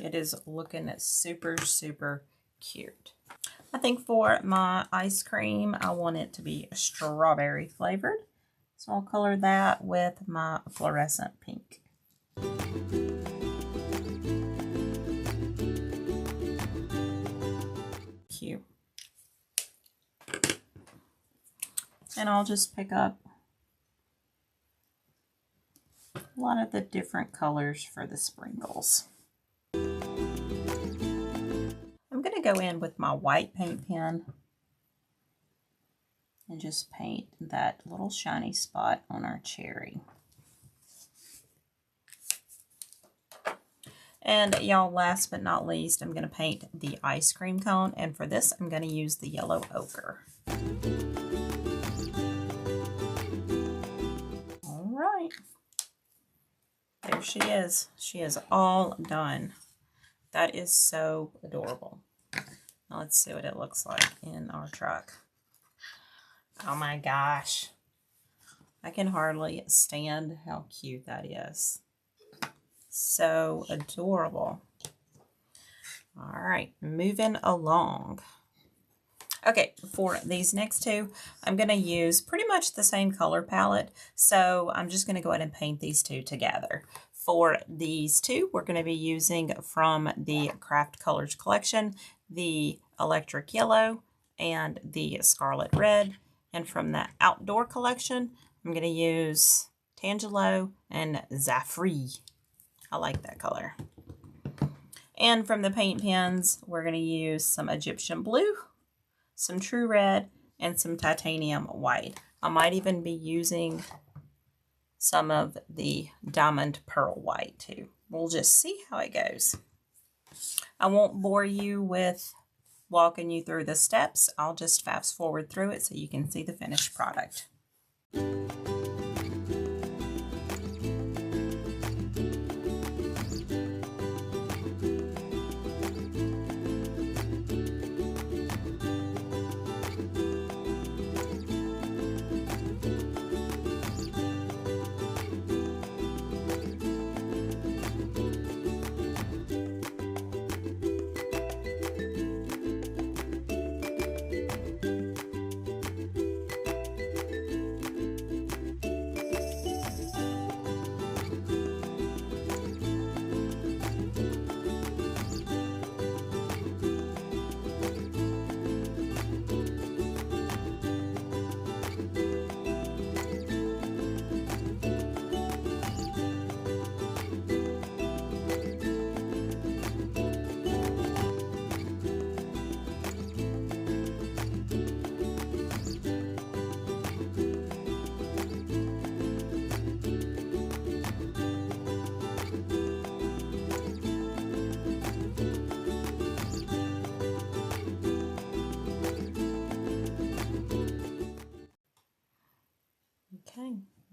it is looking super, super cute. I think for my ice cream, I want it to be strawberry flavored. So I'll color that with my fluorescent pink. Cute. And I'll just pick up a lot of the different colors for the sprinkles. I'm going to go in with my white paint pen and just paint that little shiny spot on our cherry. And y'all, last but not least, I'm going to paint the ice cream cone, and for this I'm going to use the yellow ochre. All right, there she is. She is all done. That is so adorable. Now let's see what it looks like in our truck. Oh my gosh. I can hardly stand how cute that is. So adorable. All right, moving along. Okay, for these next two, I'm going to use pretty much the same color palette. So I'm just going to go ahead and paint these two together. For these two, we're going to be using from the Craft Colors collection, the Electric Yellow and the Scarlet Red. And from the Outdoor collection, I'm going to use Tangelo and Zafri. I like that color. And from the paint pens, we're going to use some Egyptian Blue, some True Red, and some Titanium White. I might even be using some of the Diamond Pearl White too. We'll just see how it goes. I won't bore you with walking you through the steps. I'll just fast forward through it so you can see the finished product.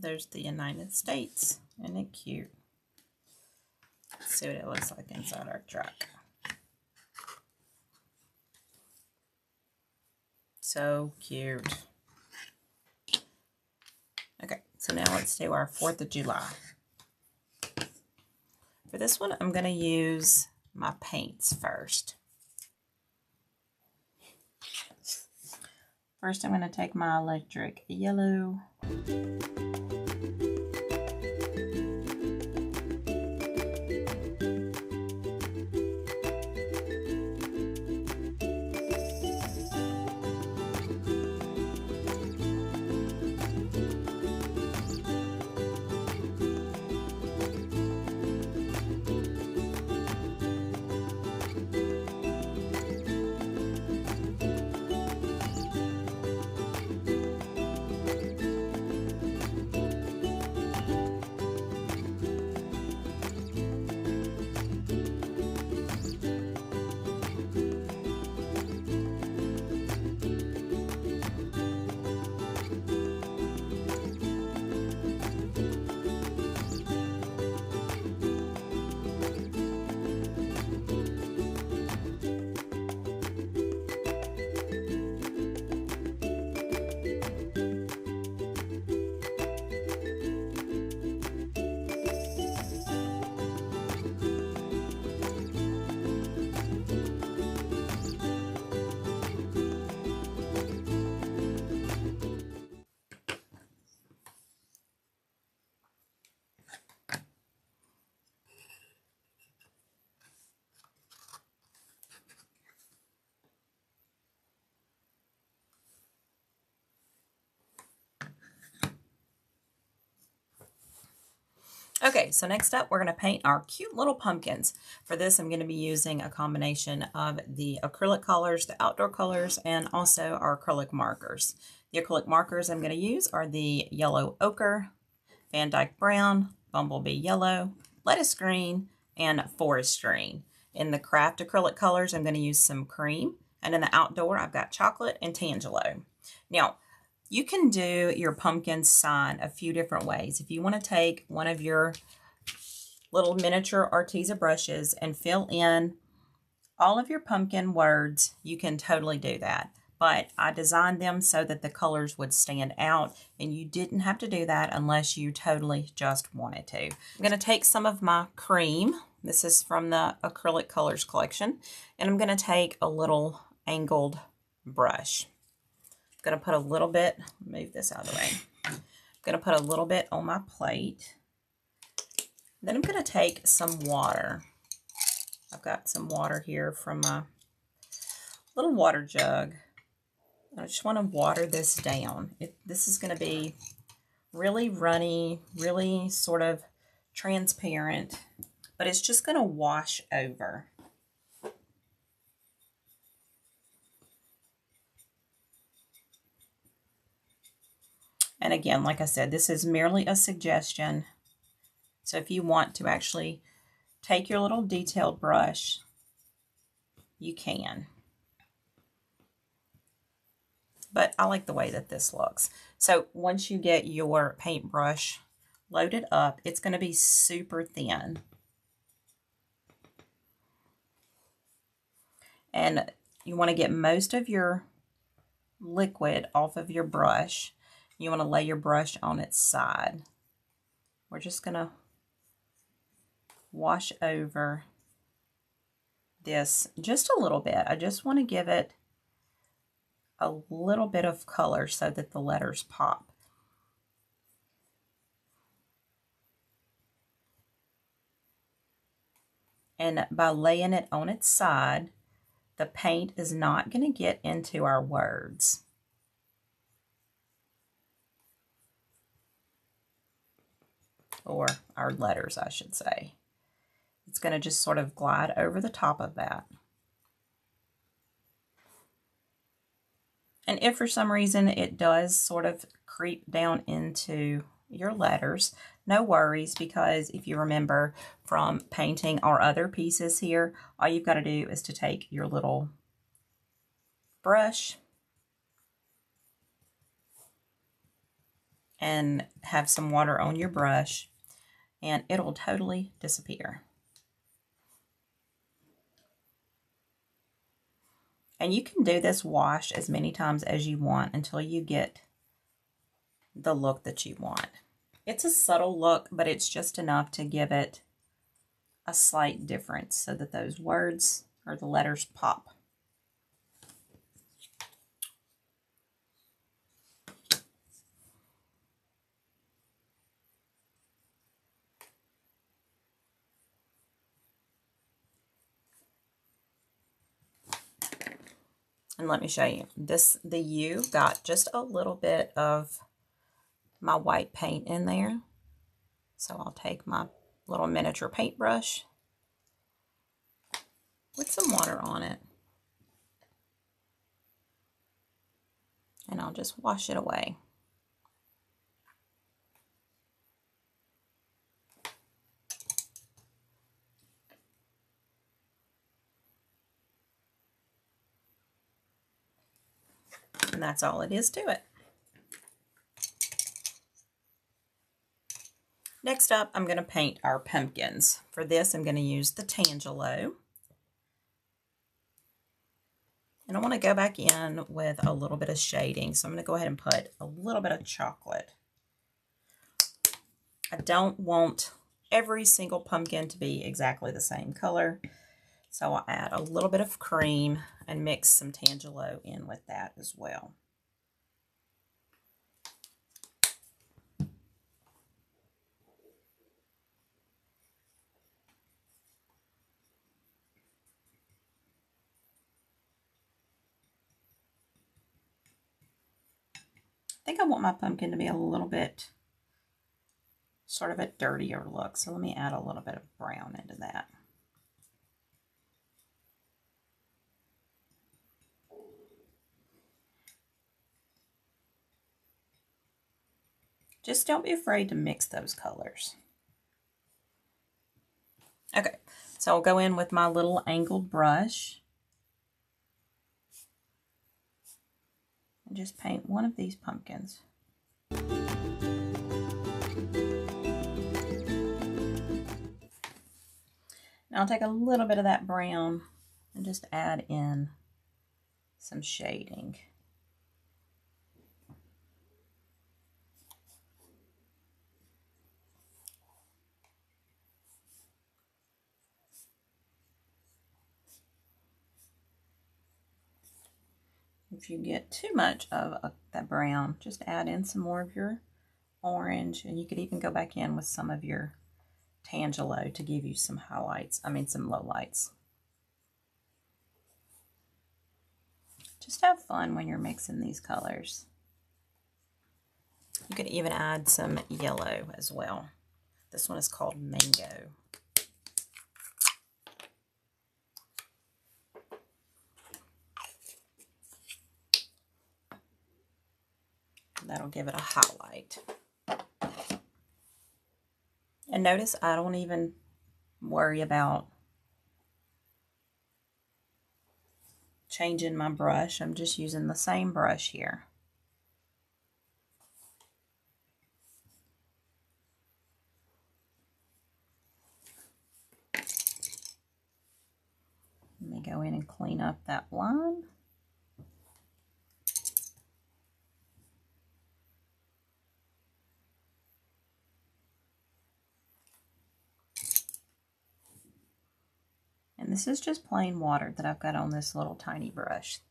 There's the United States. Isn't it cute? Let's see what it looks like inside our truck. So cute. Okay, so now let's do our 4th of July. For this one, I'm going to use my paints first. First, I'm going to take my electric yellow. Okay, so next up, we're going to paint our cute little pumpkins. For this, I'm going to be using a combination of the acrylic colors, the outdoor colors, and also our acrylic markers. The acrylic markers I'm going to use are the yellow ochre, Van Dyke brown, bumblebee yellow, lettuce green, and forest green. In the craft acrylic colors, I'm going to use some cream, and in the outdoor, I've got chocolate and tangelo. Now, you can do your pumpkin sign a few different ways. If you want to take one of your little miniature Arteza brushes and fill in all of your pumpkin words, you can totally do that. But I designed them so that the colors would stand out, and you didn't have to do that unless you totally just wanted to. I'm going to take some of my cream. This is from the Acrylic Colors collection, and I'm going to take a little angled brush. Going to put a little bit, move this out of the way. I'm going to put a little bit on my plate. Then I'm going to take some water. I've got some water here from my little water jug. I just want to water this down. This is going to be really runny, really sort of transparent, but it's just going to wash over. And again, like I said, this is merely a suggestion. So if you want to actually take your little detailed brush, you can. But I like the way that this looks. So once you get your paintbrush loaded up, it's going to be super thin. And you want to get most of your liquid off of your brush. You want to lay your brush on its side. We're just going to wash over this just a little bit. I just want to give it a little bit of color so that the letters pop. And by laying it on its side, the paint is not going to get into our words. Or our letters, I should say. It's going to just sort of glide over the top of that. And if for some reason it does sort of creep down into your letters, no worries, because if you remember from painting our other pieces here, all you've got to do is to take your little brush and have some water on your brush, and it'll totally disappear. And you can do this wash as many times as you want until you get the look that you want. It's a subtle look, but it's just enough to give it a slight difference so that those words or the letters pop. And let me show you. The U got just a little bit of my white paint in there. So I'll take my little miniature paintbrush with some water on it. And I'll just wash it away. And that's all it is to it. Next up, I'm going to paint our pumpkins. For this, I'm going to use the Tangelo. And I want to go back in with a little bit of shading. So I'm going to go ahead and put a little bit of chocolate. I don't want every single pumpkin to be exactly the same color. So I'll add a little bit of cream and mix some Tangelo in with that as well. I think I want my pumpkin to be a little bit sort of a dirtier look. So let me add a little bit of brown into that. Just don't be afraid to mix those colors. Okay, so I'll go in with my little angled brush and just paint one of these pumpkins. And I'll take a little bit of that brown and just add in some shading. If you get too much of that brown, just add in some more of your orange, and you could even go back in with some of your Tangelo to give you some highlights, some lowlights. Just have fun when you're mixing these colors. You could even add some yellow as well. This one is called Mango. That'll give it a highlight. And notice I don't even worry about changing my brush. I'm just using the same brush here. Let me go in and clean up that line. And this is just plain water that I've got on this little tiny brush.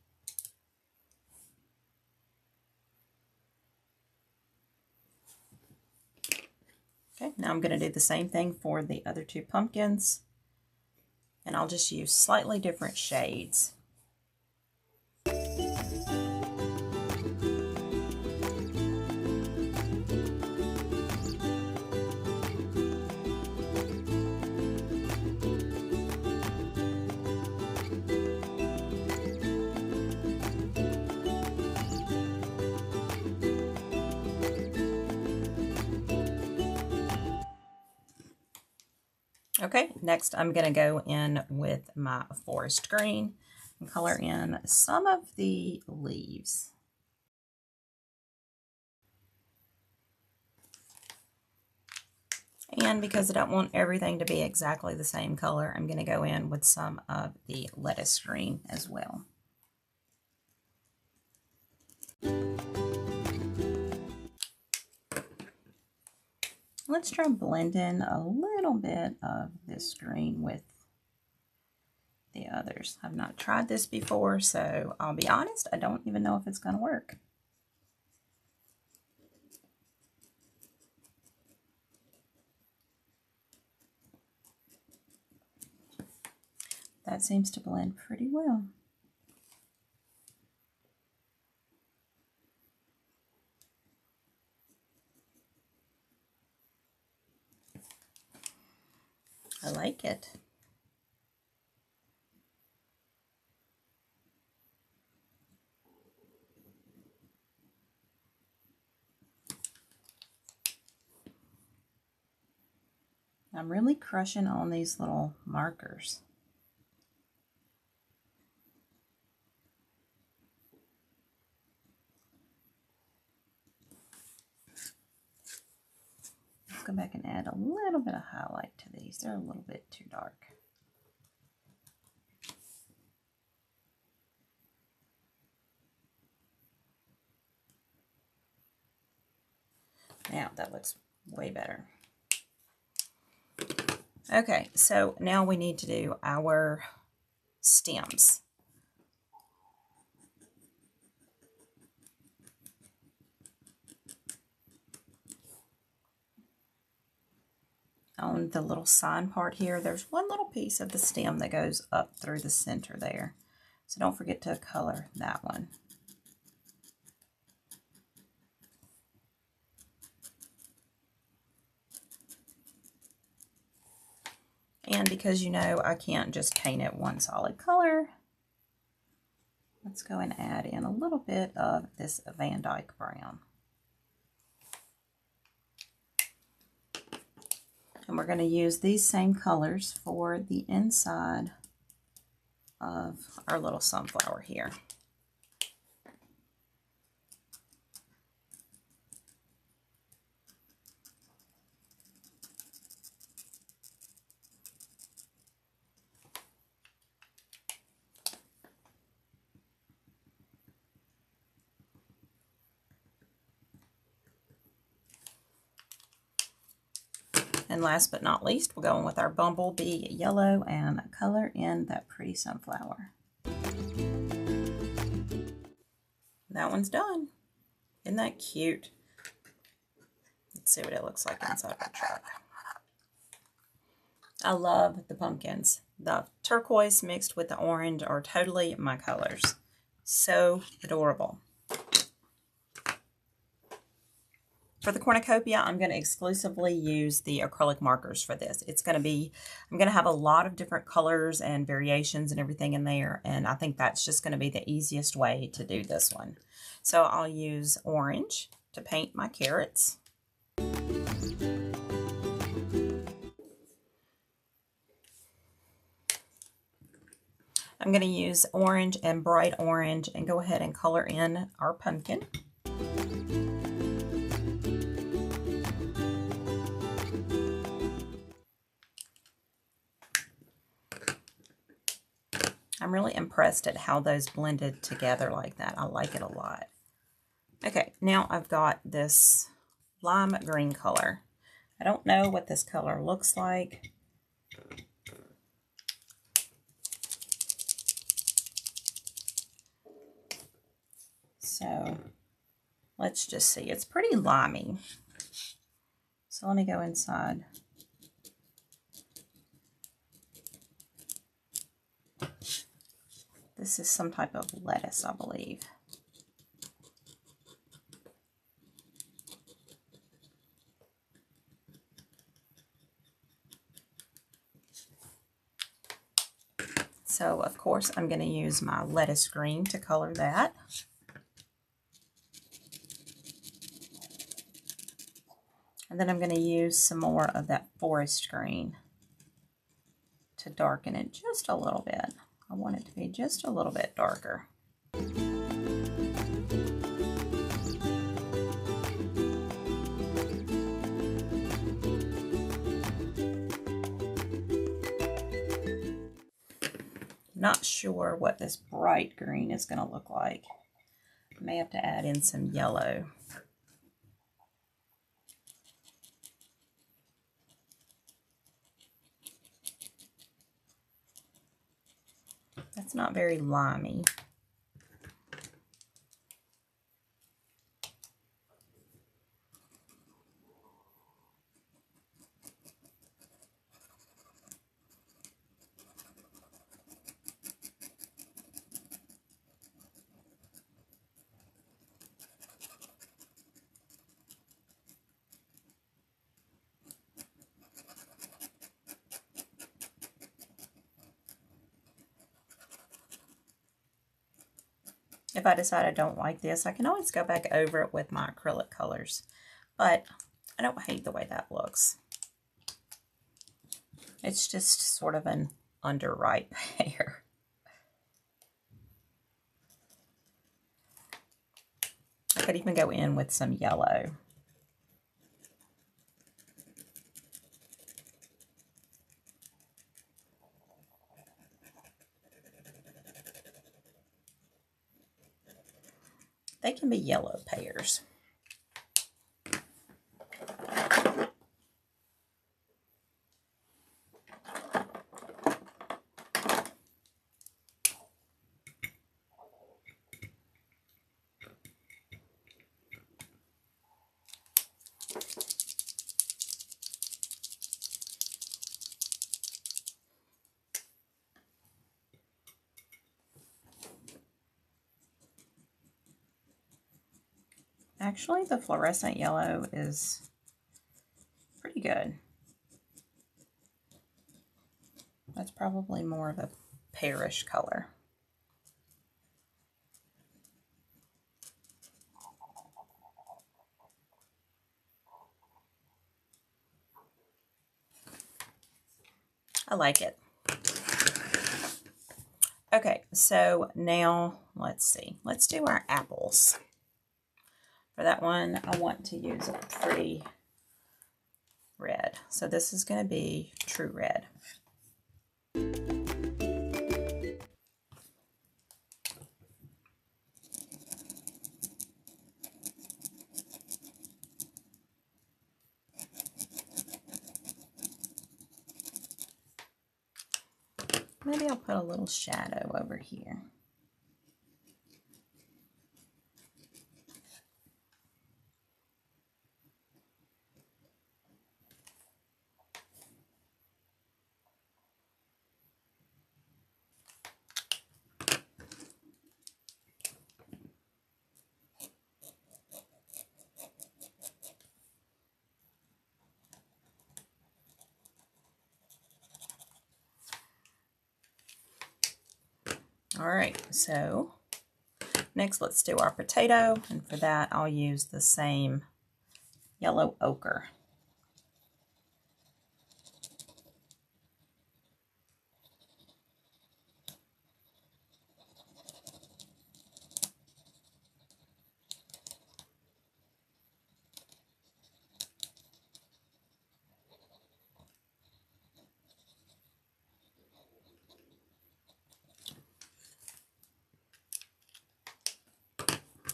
Okay, now I'm going to do the same thing for the other two pumpkins. And I'll just use slightly different shades. Okay, next I'm going to go in with my forest green and color in some of the leaves. And because I don't want everything to be exactly the same color, I'm going to go in with some of the lettuce green as well. Let's try blending a little bit of this green with the others. I've not tried this before, so I'll be honest, I don't even know if it's going to work. That seems to blend pretty well. I like it. I'm really crushing on these little markers. Let's go back and add a little bit of highlight to these. They're a little bit too dark. Now that looks way better. Okay, so now we need to do our stems. On the little sign part here, there's one little piece of the stem that goes up through the center there. So don't forget to color that one. And because you know I can't just paint it one solid color, let's go and add in a little bit of this Van Dyke brown. And we're going to use these same colors for the inside of our little sunflower here. And last but not least, we're going with our bumblebee yellow and color in that pretty sunflower. That one's done. Isn't that cute? Let's see what it looks like inside the truck. I love the pumpkins. The turquoise mixed with the orange are totally my colors. So adorable. For the cornucopia, I'm going to exclusively use the acrylic markers for this. I'm going to have a lot of different colors and variations and everything in there, and I think that's just going to be the easiest way to do this one. So I'll use orange to paint my carrots. I'm going to use orange and bright orange and go ahead and color in our pumpkin. I'm really impressed at how those blended together like that. I like it a lot. Okay, now I've got this lime green color. I don't know what this color looks like. So let's just see. It's pretty limey. So let me go inside. This is some type of lettuce, I believe. So, of course, I'm going to use my lettuce green to color that. And then I'm going to use some more of that forest green to darken it just a little bit. I want it to be just a little bit darker. Not sure what this bright green is going to look like. I may have to add in some yellow. That's not very limey. If I decide I don't like this, I can always go back over it with my acrylic colors. But I don't hate the way that looks. It's just sort of an underripe pear. I could even go in with some yellow. They can be yellow pears. Actually, the fluorescent yellow is pretty good. That's probably more of a pearish color. I like it. Okay, so now let's see. Let's do our apples. For that one, I want to use a pretty red. So this is going to be True Red. Maybe I'll put a little shadow over here. All right, so next let's do our potato, and for that I'll use the same yellow ochre.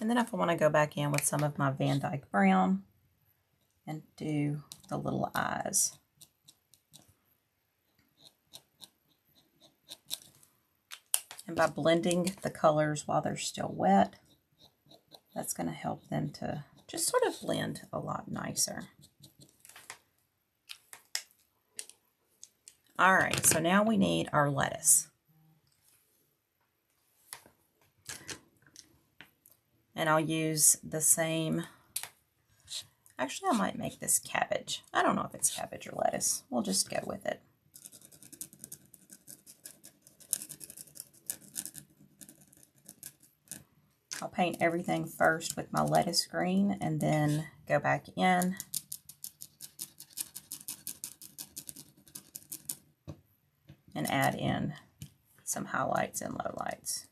And then if I want to go back in with some of my Van Dyke brown and do the little eyes. And by blending the colors while they're still wet, that's going to help them to just sort of blend a lot nicer. All right, so now we need our lettuce. And I'll use the same, actually I might make this cabbage. I don't know if it's cabbage or lettuce. We'll just go with it. I'll paint everything first with my lettuce green and then go back in and add in some highlights and lowlights.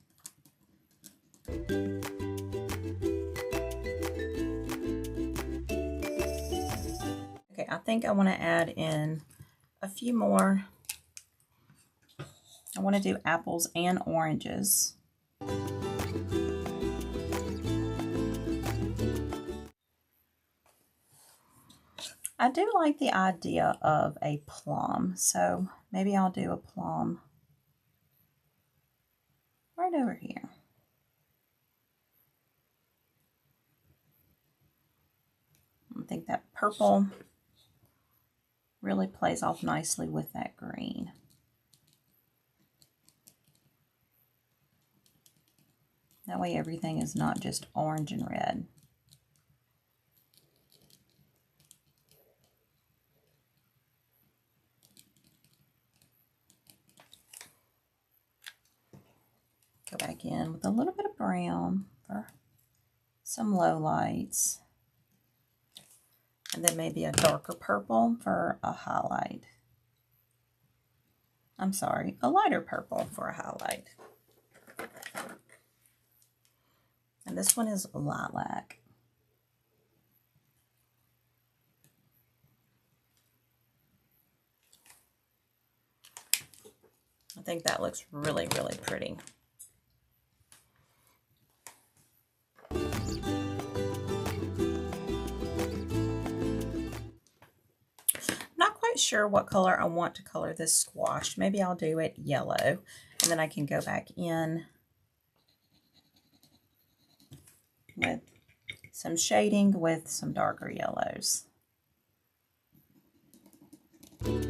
Okay, I think I want to add in a few more. I want to do apples and oranges. I do like the idea of a plum, so maybe I'll do a plum right over here. I think that purple really plays off nicely with that green. That way everything is not just orange and red. Go back in with a little bit of brown for some low lights. And then maybe a darker purple for a highlight. I'm sorry, a lighter purple for a highlight. And this one is lilac. I think that looks really, really pretty. Not quite sure what color I want to color this squash. Maybe I'll do it yellow, and then I can go back in with some shading with some darker yellows. Kind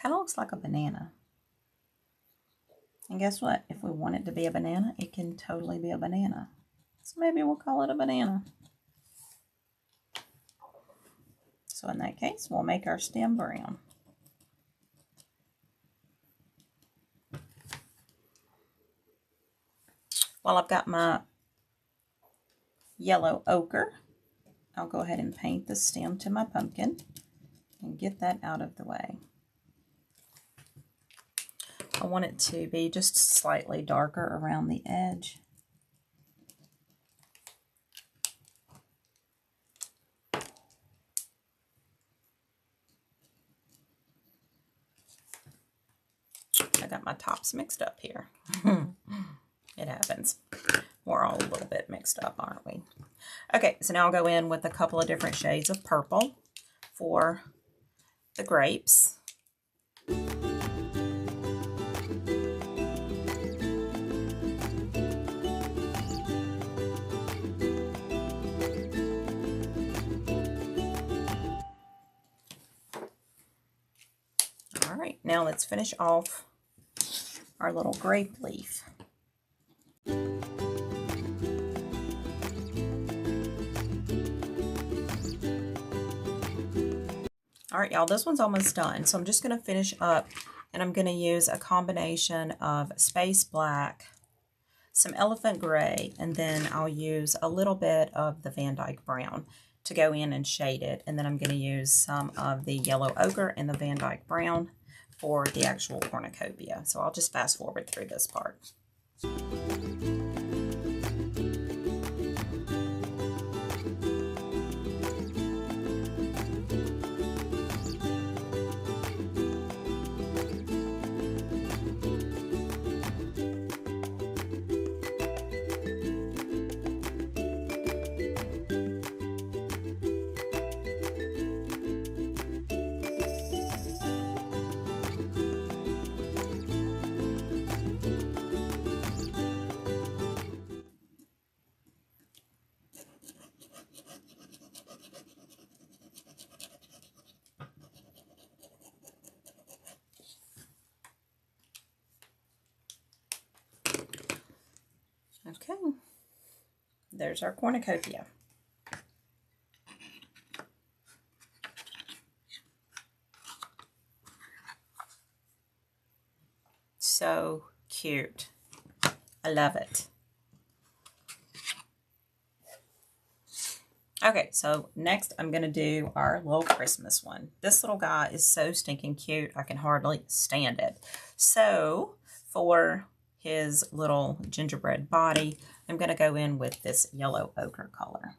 of looks like a banana. And guess what? If we want it to be a banana, it can totally be a banana. So maybe we'll call it a banana. So in that case, we'll make our stem brown. While I've got my yellow ochre, I'll go ahead and paint the stem to my pumpkin and get that out of the way. I want it to be just slightly darker around the edge. I got my tops mixed up here. It happens. We're all a little bit mixed up, aren't we? Okay, so now I'll go in with a couple of different shades of purple for the grapes. All right, now let's finish off our little grape leaf. All right, y'all, this one's almost done. So I'm just going to finish up, and I'm going to use a combination of Space Black, some Elephant Gray, and then I'll use a little bit of the Van Dyke Brown to go in and shade it. And then I'm going to use some of the Yellow Ochre and the Van Dyke Brown for the actual cornucopia. So I'll just fast forward through this part. Okay, there's our cornucopia. So cute. I love it. Okay, so next I'm going to do our little Christmas one. This little guy is so stinking cute, I can hardly stand it. So for his little gingerbread body, I'm going to go in with this yellow ochre color.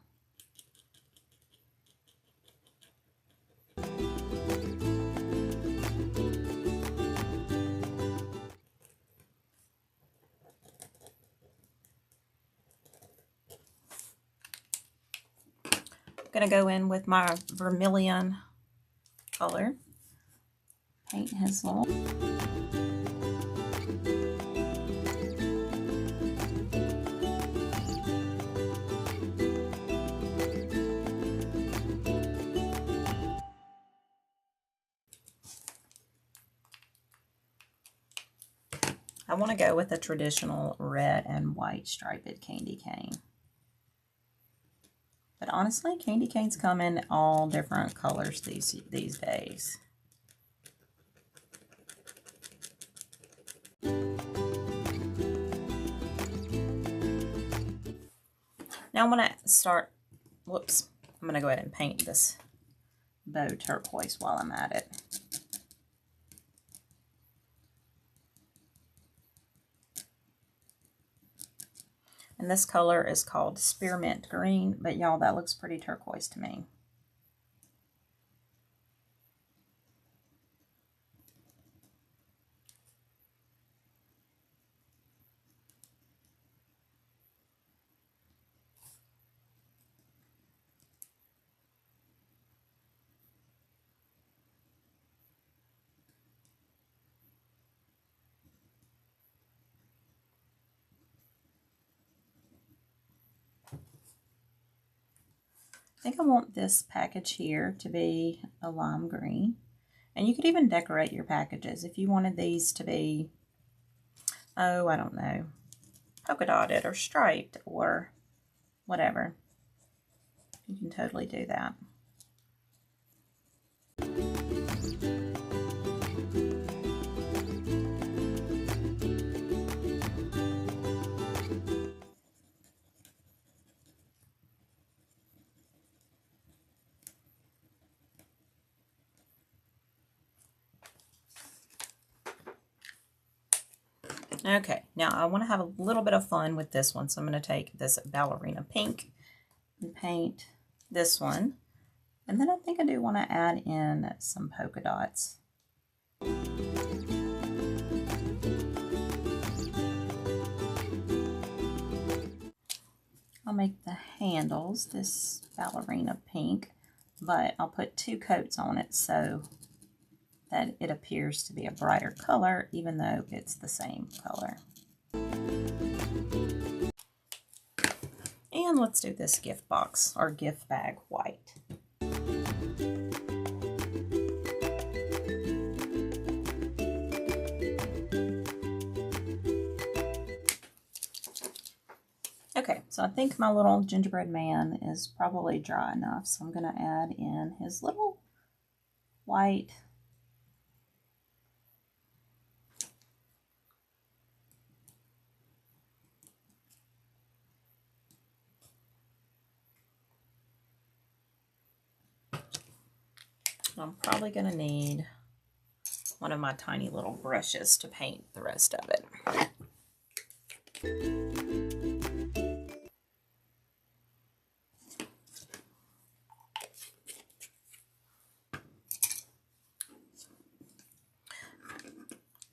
going to go in with my vermilion color. Paint his little... I want to go with a traditional red and white striped candy cane. But honestly, candy canes come in all different colors these days. Now I'm going to start, whoops, I'm going to go ahead and paint this bow turquoise while I'm at it. And this color is called Spearmint Green, but y'all, that looks pretty turquoise to me. I think I want this package here to be a lime green. And you could even decorate your packages if you wanted these to be, oh, I don't know, polka dotted or striped or whatever. You can totally do that. Okay, now I want to have a little bit of fun with this one, so I'm going to take this ballerina pink and paint this one. And then I think I do want to add in some polka dots. I'll make the handles this ballerina pink, but I'll put 2 coats on it so that it appears to be a brighter color, even though it's the same color. And let's do this gift box or gift bag white. Okay, so I think my little gingerbread man is probably dry enough, so I'm going to add in his little white I'm probably going to need one of my tiny little brushes to paint the rest of it.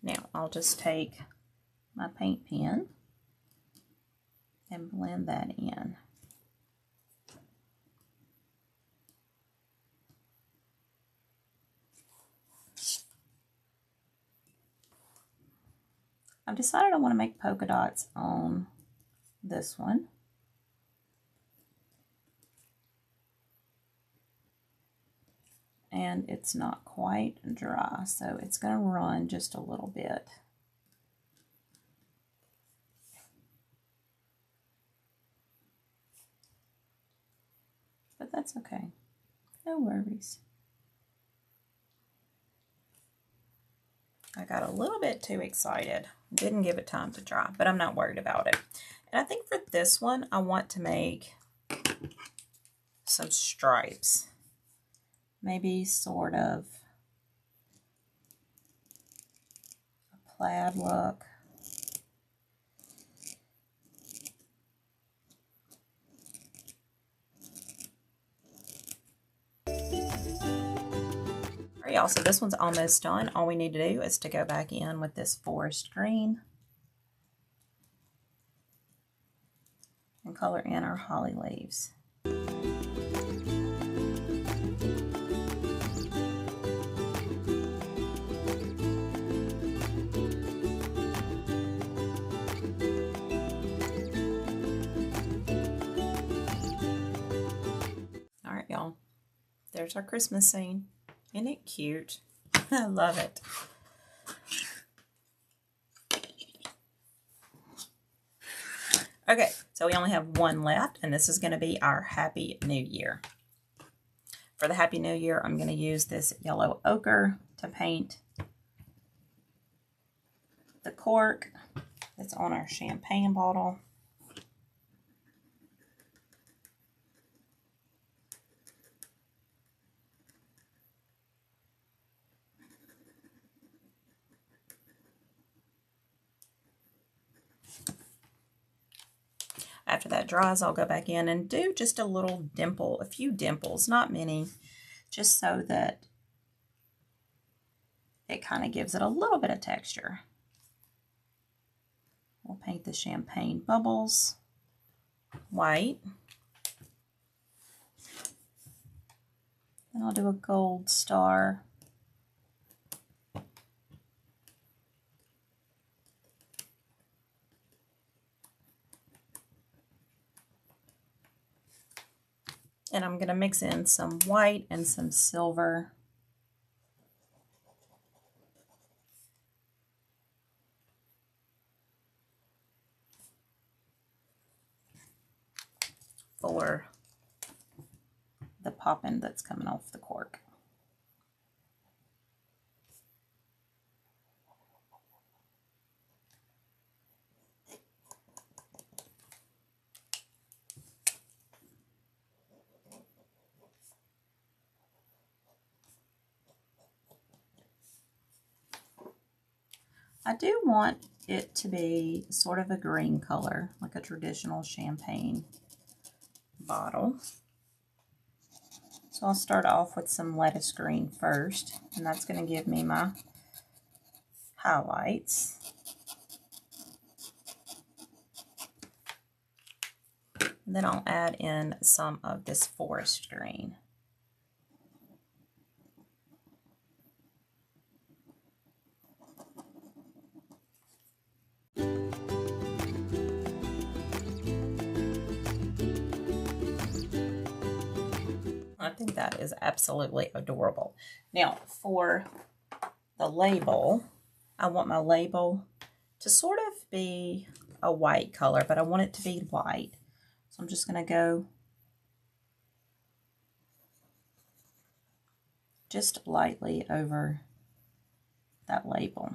Now I'll just take my paint pen and blend that in. I've decided I want to make polka dots on this one. And it's not quite dry, so it's going to run just a little bit. But that's okay. No worries. I got a little bit too excited. Didn't give it time to dry, but I'm not worried about it. And I think for this one, I want to make some stripes. Maybe sort of a plaid look. Alright, y'all, so this one's almost done. All we need to do is to go back in with this forest green and color in our holly leaves. There's our Christmas scene. Isn't it cute? I love it. Okay, so we only have one left, and this is going to be our Happy New Year. For the Happy New Year, I'm going to use this yellow ochre to paint the cork that's on our champagne bottle. After that dries, I'll go back in and do just a little dimple, a few dimples, not many, just so that it kind of gives it a little bit of texture. We'll paint the champagne bubbles white. And I'll do a gold star. And I'm going to mix in some white and some silver. For the popping that's coming off the cork. I do want it to be sort of a green color, like a traditional champagne bottle. So I'll start off with some lettuce green first, and that's going to give me my highlights. And then I'll add in some of this forest green. I think that is absolutely adorable. Now, for the label, I want my label to sort of be a white color, but I want it to be white. So I'm just going to go just lightly over that label.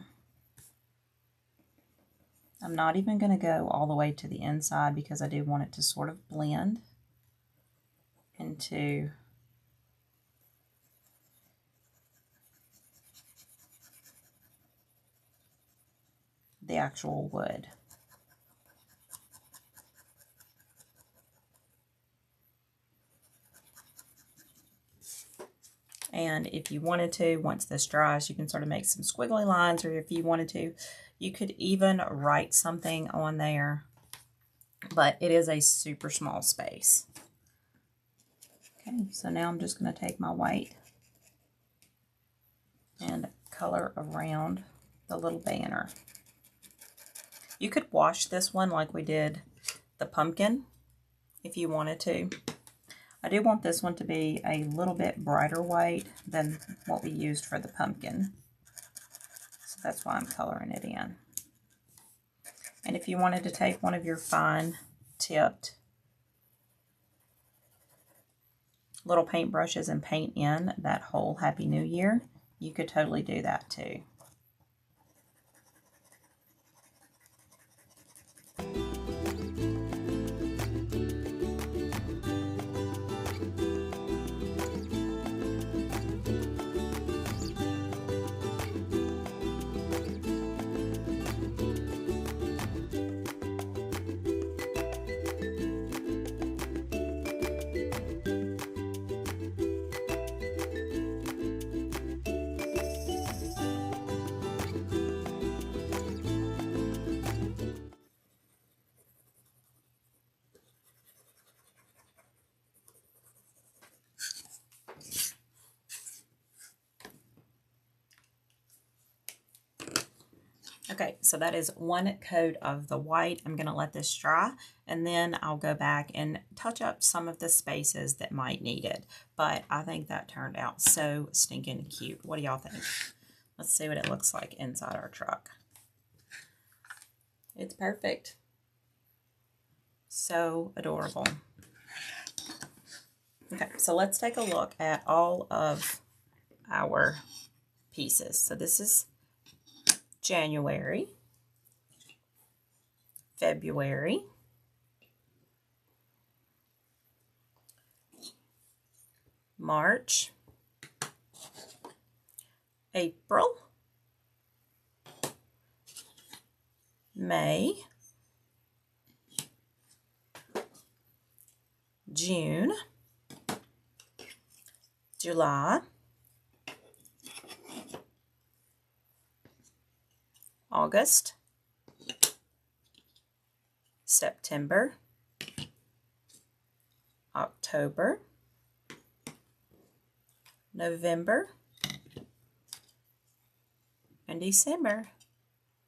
I'm not even going to go all the way to the inside because I do want it to sort of blend into the actual wood. And if you wanted to, once this dries, you can sort of make some squiggly lines, or if you wanted to, you could even write something on there, but it is a super small space. Okay, so now I'm just going to take my white and color around the little banner. You could wash this one like we did the pumpkin if you wanted to. I do want this one to be a little bit brighter white than what we used for the pumpkin. So that's why I'm coloring it in. And if you wanted to take one of your fine tipped little paintbrushes and paint in that whole Happy New Year, you could totally do that too. Okay, so that is one coat of the white. I'm going to let this dry, and then I'll go back and touch up some of the spaces that might need it. But I think that turned out so stinking cute. What do y'all think? Let's see what it looks like inside our truck. It's perfect. So adorable. Okay, so let's take a look at all of our pieces. So this is January, February, March, April, May, June, July, August, September, October, November, and December.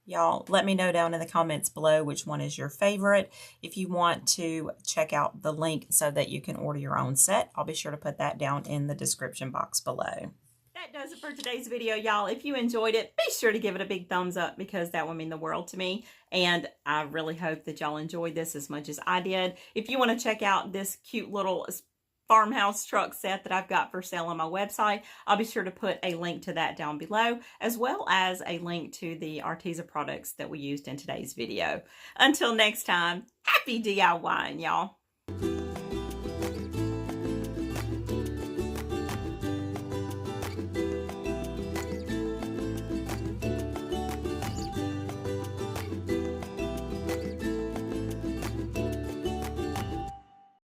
Y'all, let me know down in the comments below which one is your favorite. If you want to check out the link so that you can order your own set, I'll be sure to put that down in the description box below. That does it for today's video, y'all. If you enjoyed it, be sure to give it a big thumbs up because that would mean the world to me. And I really hope that y'all enjoyed this as much as I did. If you want to check out this cute little farmhouse truck set that I've got for sale on my website, I'll be sure to put a link to that down below, as well as a link to the Arteza products that we used in today's video. Until next time, happy DIYing, y'all.